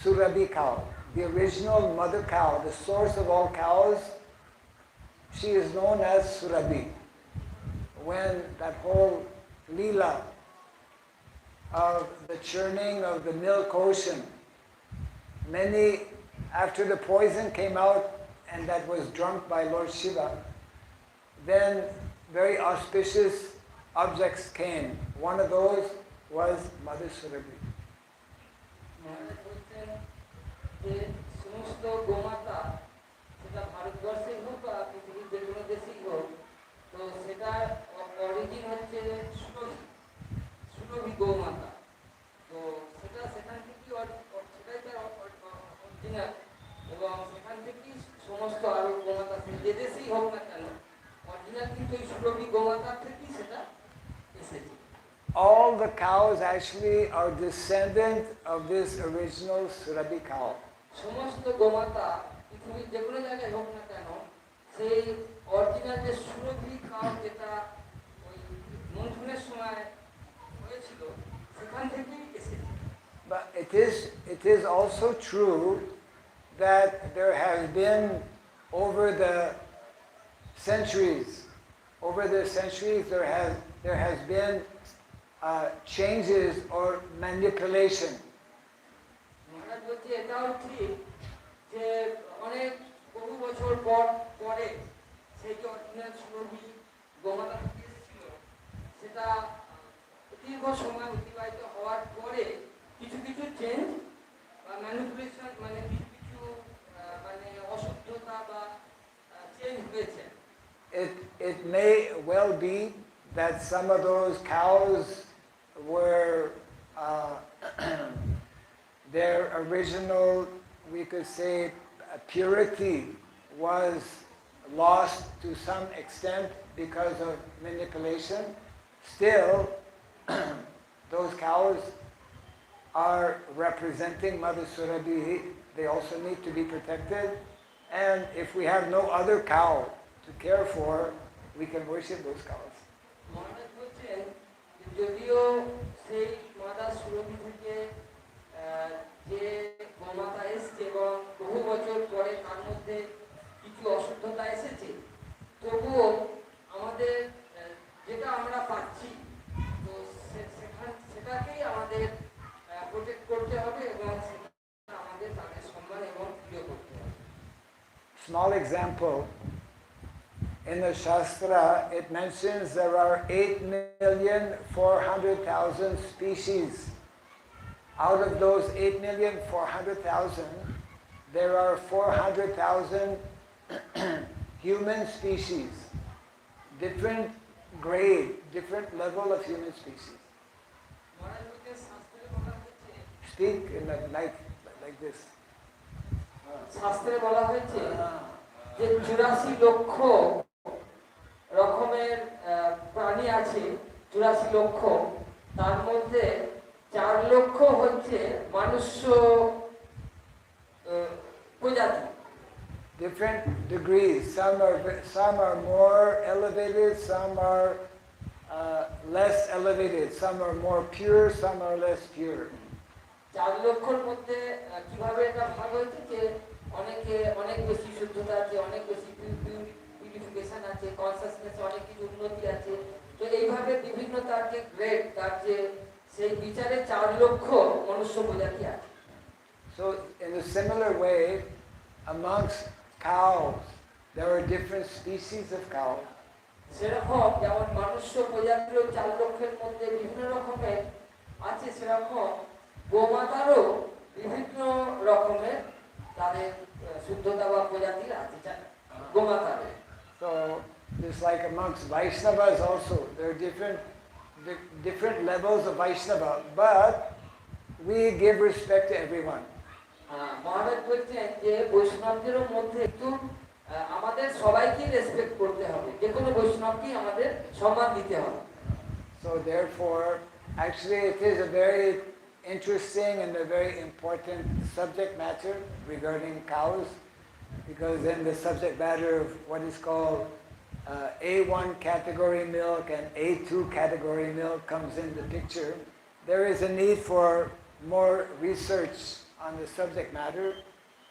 Surabhi cow, the original mother cow, the source of all cows she is known as Surabhi. When that whole Leela of the churning of the milk ocean, many, after the poison came out and that was drunk by Lord Shiva, then very auspicious objects came. One of those was Mother Surabhi. মহারাজ বলছেন যে সমস্ত গোমাতা সেটা ভারতবর্ষেই হোক বা পৃথিবীর যে কোনো দেশেই হোক, তো সেটার অরিজিন হচ্ছে সুরভি গোমাতা। তো সেটা সেখান থেকেই সেটাই তার অরিজিনাল, এবং সেখান থেকেই সমস্ত আরো গোমাতা যে দেশেই হোক না কেন, অরিজিনাল কিন্তু এই সুরভি গোমাতার থেকেই সেটা এসেছে। All the cows actually are descendant of this original Surabhi cow. সমস্ত গোমাতা পৃথিবীর যে কোনো জায়গায় হোক না কেন, সেই অরিজিনাল যে সুরভি কাউ যেটা ওই মনসুনের সময় হয়েছিল সেখান থেকেই এসেছে। But it is also true that there has been over the centuries there has been changes or manipulation. মহারাজ বলছে এটাও ঠিক যে অনেক বহু বছর পরে সেই যে অরিজিনাল সুরভি গোমাতা থেকে এসেছিল, সেটা দীর্ঘ সময় অতিবাহিত হওয়ার পরে কিছু কিছু চেঞ্জ বা ম্যানিপুলেশন, মানে কিছু কিছু মানে অশুদ্ধতা বা চেঞ্জ হয়েছে। It may well be that some of those cows were their original, we could say, purity was lost to some extent because of manipulation. Still, those cows are representing Mother Surabhi. They also need to be protected. And if we have no other cow to care for, we can worship those cows. মহারাজ বলছেন যদিও সেই মাতা সুরভি থেকে যে গোমাতা এসছে এবং বহু বছর পরে তার মধ্যে কিছু অশুদ্ধতা এসেছে, তবুও আমাদের যেটা আমরা পাচ্ছি, তো সেটাকেই আমাদের প্রোটেক্ট করতে হবে এবং সেটা আমাদের তাদের সম্মান এবং প্রিয় করতে হবে। Small example. In the Shastra, it mentions there are 8,400,000 species. Out of those 8,400,000, there are 400,000 human species, different grade, different level of human species. Speak in the like this. শাস্ত্রে বলা হয়েছে যে 84 লক্ষ রকমের প্রাণী আছে, 84 লক্ষ, তার মধ্যে 4 লক্ষ হচ্ছে মনুষ্য প্রজাতি। Different degrees. Some are more elevated, some are less elevated. Some are more pure, some are less pure. 4 লক্ষর মধ্যে কিভাবে এটা ভাগ হয়েছে যে অনেকে অনেক বেশি শুদ্ধতা আছে, অনেক বেশি পিউরিফিকেশন আছে, কনসাসনেস অনেক কিছু উন্নতি আছে। তো এইভাবে বিভিন্ন তার যে গ্রেড, তার যে সেই বিচারে 4 লক্ষ মনুষ্য প্রজাতি আছে। So in a similar way, amongst cows, there are different species of cows. সেরকম যেমন মনুষ্য প্রজাতির 4 লক্ষের মধ্যে বিভিন্ন রকমের আছে, সেরকম গোমাতারও বিভিন্ন রকমের তাদের শুদ্ধতা বা প্রজাতির আছে গোমাতাদের। So just like amongst Vaishnavas also, there are different levels of Vaishnava, but we give respect to everyone. মহারাজ বলছেন যে বৈষ্ণবদের মধ্যে একটু আমাদের সবাইকে রেসপেক্ট করতে হবে, যে কোনো বৈষ্ণবকেই আমাদের সম্মান দিতে হবে। So therefore, actually it is a very interesting and a very important subject matter regarding cows, because in the subject matter of what is called A1 category milk and A2 category milk comes in the picture. There is a need for more research on the subject matter.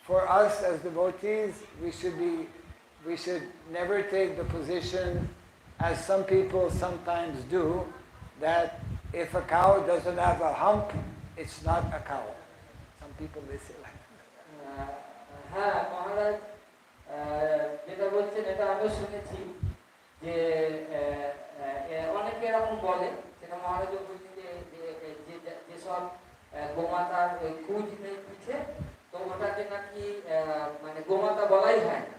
For us as devotees, we should be we should never take the position, as some people sometimes do, that if a cow doesn't have a hump, it's not a cow. Some people they say like that. হ্যাঁ মহারাজ যেটা বলছেন এটা আমিও শুনেছি যে অনেকে এরকম বলে সেটা মহারাজও বলছেন যেসব গোমাতার কুজ নেই পিছে তো ওটাকে নাকি মানে গোমাতা বলাই হয় না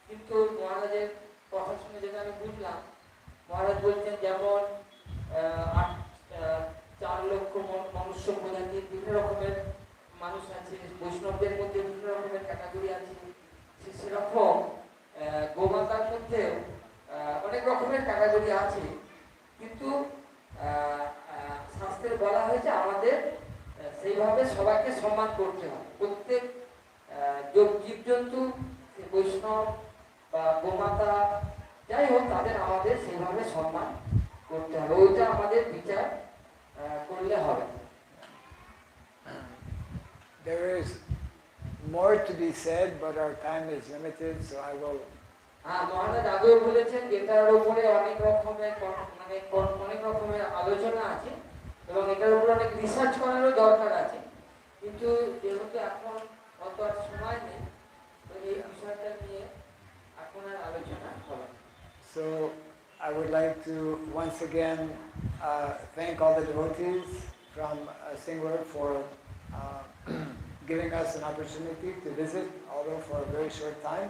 কিন্তু মহারাজের কথা শুনে যেটা আমি বুঝলাম মহারাজ বলছেন যেমন 4 লক্ষ মনুষ্য প্রজাতির বিভিন্ন রকমের মানুষ আছে বৈষ্ণবদের মধ্যে বিভিন্ন রকমের ক্যাটাগরি আছে সেরকম গোমাতার মধ্যে অনেক রকমের ক্যাটাগরি আছে কিন্তু শাস্ত্রে বলা হয়েছে আমাদের সেইভাবে সবাইকে সম্মান করতে হবে প্রত্যেক জীবজন্তু বৈষ্ণব বা গোমাতা যাই হোক তাদের আমাদের সেইভাবে সম্মান করতে হবে ওইটা আমাদের বিচার করলে হবে There is more to be said, but our time is limited, so I will. মহারাজ আগেও বলেছেন এটার উপরে অনেক রকমের আলোচনা আছে এবং এটার উপরে অনেক রিসার্চ করারও দরকার আছে কিন্তু যেহেতু এখন অত আর সময় নেই তো এই বিষয়টা নিয়ে এখন আর আলোচনা হবে So I would like to once again thank all the devotees from Singapore for giving us an opportunity to visit, although for a very short time.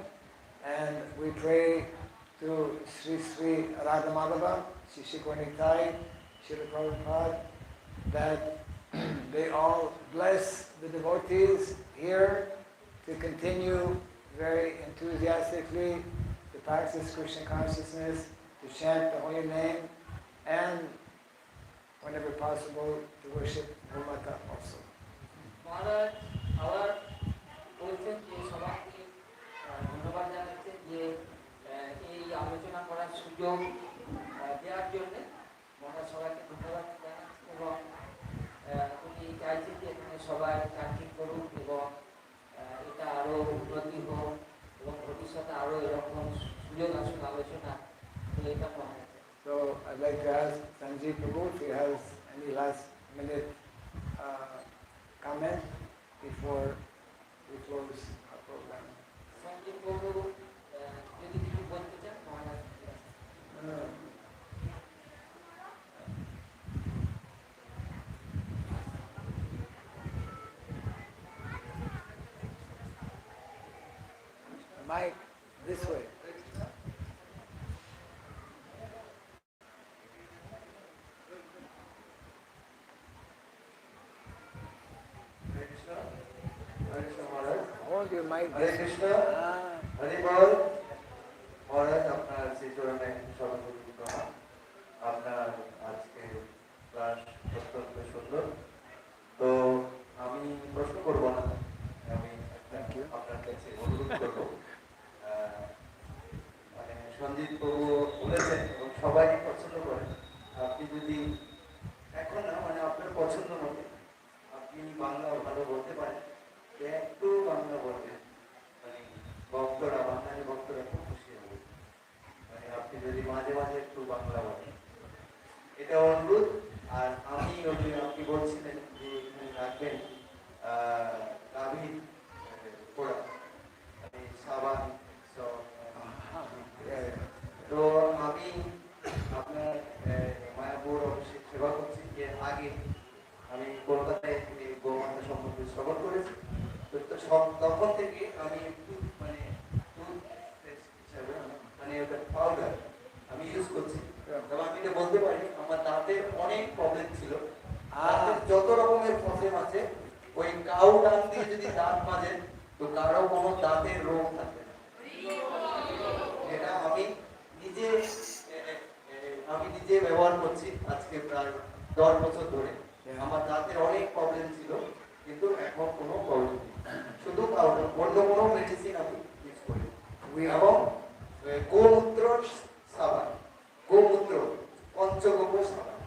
And we pray to Sri Sri Radha Madhava, Sri Shikwanitai, Srila Prabhupada, that they all bless the devotees here to continue very enthusiastically to practice Krishna consciousness, to chant the holy name, and whenever possible to worship Gomata also. মহারাজ আবার বলছেন যে সবাইকে ধন্যবাদ জানাচ্ছেন যে এই আলোচনা করার সুযোগ দেওয়ার জন্য মহারাজ সবাইকে ধন্যবাদ জানাচ্ছেন এবং উনি চাইছেন যে এখানে সবাই চাকরি করুক এবং এটা আরও উন্নতি হোক এবং ভবিষ্যতে আরও এরকম সুযোগ আসুক আলোচনা তো এটা মহারাজ So I'd like to ask Sanjeev Prabhu if he has any last minute comment before we close our program. Sanjeev বাবু যদি কিছু বলতে চান মহারাজ Mike, this way. Hold your mic. Hare Krishna. Hare Bol. মহারাজ আপনার শ্রীচরণে সর্বপ্রথম প্রণাম আপনার আজকে ক্লাস অত্যন্ত সুন্দর তো আমি প্রশ্ন করব না আমি আপনার কাছে অনুরোধ করব মানে সঞ্জিত বাবু বলেছেন এবং সবাই পছন্দ করেন আপনি যদি এখন না মানে আপনার পছন্দ মতে আপনি বাংলা ভালো বলতে পারেন একটু বাংলা বলবেন মানে ভক্তরা বাঙালি ভক্তরা খুব খুশি হবে মানে আপনি যদি মাঝে মাঝে একটু বাংলা বলেন এটা অনুরোধ আর আমি ওই যে আপনি বলছিলেন যে এখানে রাখবেন গাভীর পোড়া মানে সাবান তো আমি আপনার মায়াপুর অবশ্যই সেবা করছি এর আগে আমি কলকাতায় গোমাতা সম্পর্কে শ্রবণ করেছি তো তখন থেকে আমি একটু মানে মানে ওটা পাউডার আমি ইউজ করছি তবে আমি এটা বলতে পারি আমার দাঁতের অনেক প্রবলেম ছিল যত রকমের প্রবলেম আছে ওই কাউ ডান দিয়ে যদি দাঁত মাজেন তো কারো কোনো দাঁতের রোগ থাকবে না এটা আমি নিজে ব্যবহার করছি আজকে প্রায় 10 বছর ধরে আমার দাঁতের অনেক প্রবলেম ছিল কিন্তু এখন কোনো প্রবলেম নেই শুধু পাউডার অন্য কোনো মেডিসিন আমি ইউজ করি এবং গোমূত্র সাবান গোমূত্র পঞ্চগোপর সাবান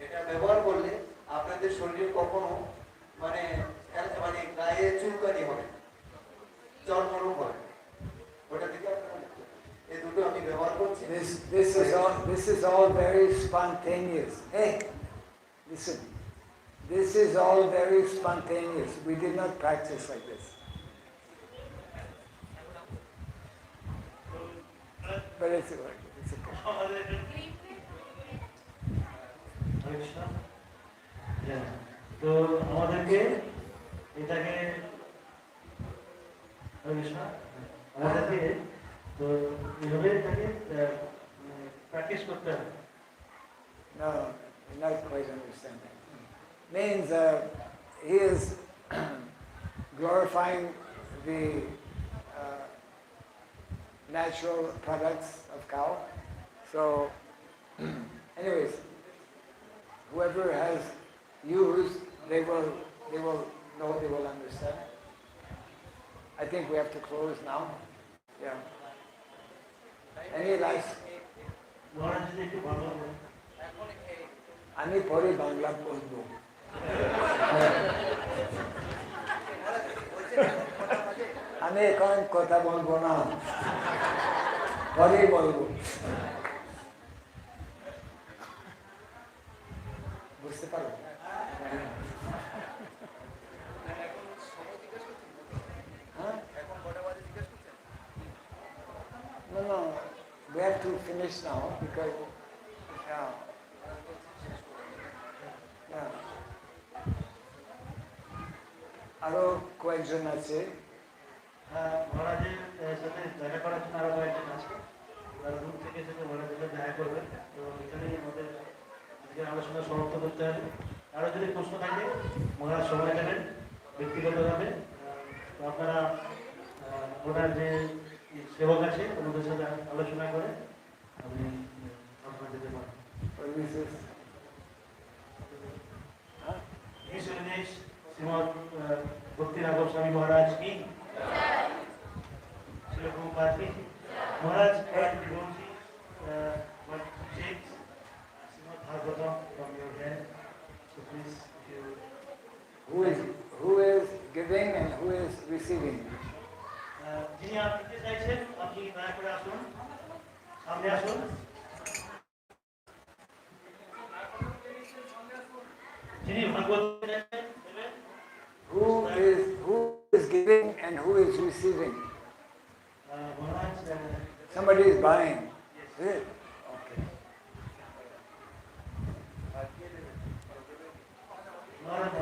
এটা ব্যবহার করলে আপনাদের শরীরে কখনো মানে গায়ে চুলকানি হবে চর্মরোগ হবে ওটা থেকে আপনারা This is all very spontaneous. Hey, listen. This is all very spontaneous. We did not practice like this. But it's okay. তো আমাদেরকে এটাকে আমাদেরকে তো এইভাবে এটাকে প্র্যাকটিস করতে হবে। No, you're not quite understanding. Means he is glorifying the natural products of cow. So, anyways, whoever has used, they will know, they will understand. I think we have to close now. Yeah. Any last? মহারাজ যদি একটু ভালো হবে। আমি পরে বাংলা বলবো। আমি এখন কথা বলবো না, পরে বলবো। বুঝতে পারো? No, we have to finish now because আরো কয়েকজন আছে। মহারাজের সাথে দেখা করার জন্য আরো কয়েকজন আছে, তারা দূর থেকে এসে মহারাজের সাথে দেখা করবেন। তো এখানেই আমাদের আজকের আলোচনা সমাপ্ত করতে হবে। আরো যদি প্রশ্ন থাকে মহারাজ সময় দেবেন ব্যক্তিগতভাবে। তো আপনারা ওনার যে সেবক আছে ওনাদের সাথে আলোচনা করে আপনি আপনারা যেতে পারেন। শ্রীমদ ভক্তি রাঘব স্বামী মহারাজ কি মহারাজ Shrimad Bhagavatam from your hand. So please, if you who is giving and who is receiving? যিনি আপনি চাইছেন আপনি দয়া করে আসুন, সামনে আসুন। যিনি ভাগবত চাইছেন Who is giving and who is receiving? Maharaj Somebody is buying. Is it? Okay. Maharaj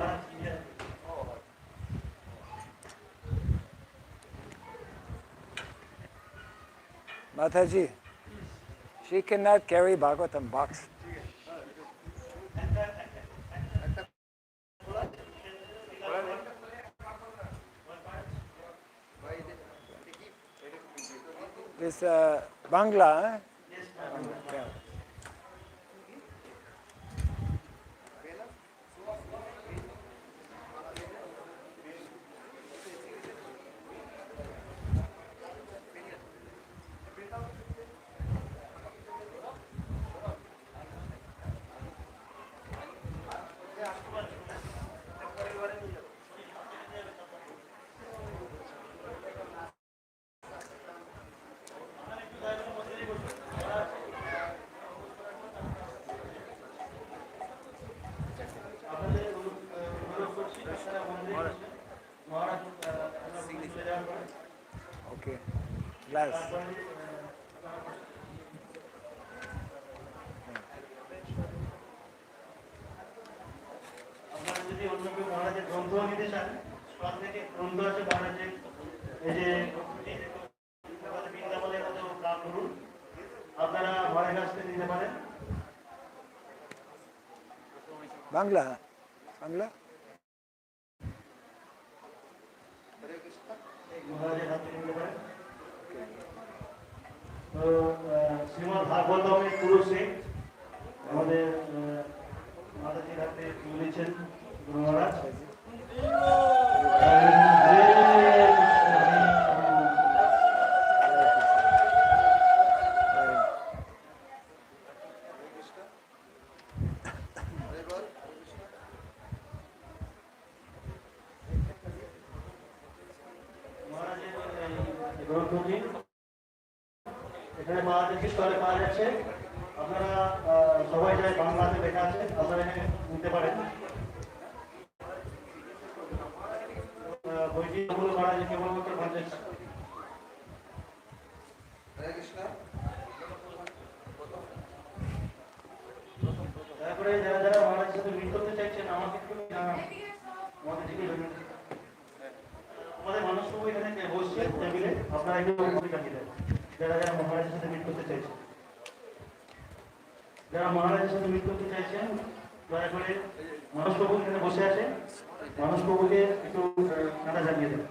Mataji, she cannot carry Bhagavatam box. This Bangla, eh? Yeah. Okay. Last. আপনারা যদি অন্য কেউ মহারাজের গ্রন্থ নিতে চান, স্টল থেকে গ্রন্থ আছে মহারাজের, এই যে বৃন্দাবনের মতো নাম ধরুন, আপনারা মহারাজের কাছ থেকে নিতে পারেন। Bangla. Bangla? মহারাজের হাতে নিতে পারেন। তো শ্রীমদ ভাগবতমের পুরো সেট আমাদের মাতাজির হাতে তুলে দিচ্ছেন গুরু মহারাজ। মহারাজের গ্রন্থটি এখানে পাওয়া যাচ্ছে, স্টলে পাওয়া যাচ্ছে। আপনারা সবাই যাই বাংলাতে লেখা আছে, আপনারা এখানে নিতে পারেন। বইটি মূল্য করা যায় কেবলমাত্র 50 টাকা। তারপরে যারা যারা মহারাজের সাথে মিট করতে চাইছেন আমাকে একটু আমাদের দিকে আমাদের মানুষ সব এখানে বসছে টেবিলে, আপনারা একটু কাটিয়ে দেন যারা যারা মহারাজের সাথে মিট করতে চাইছেন। যারা মহারাজের সাথে মিট করতে চাইছেন দয়া করে মানুষ প্রভু এখানে বসে আছে, মানুষ প্রভুকে একটু খাতা জানিয়ে দেন।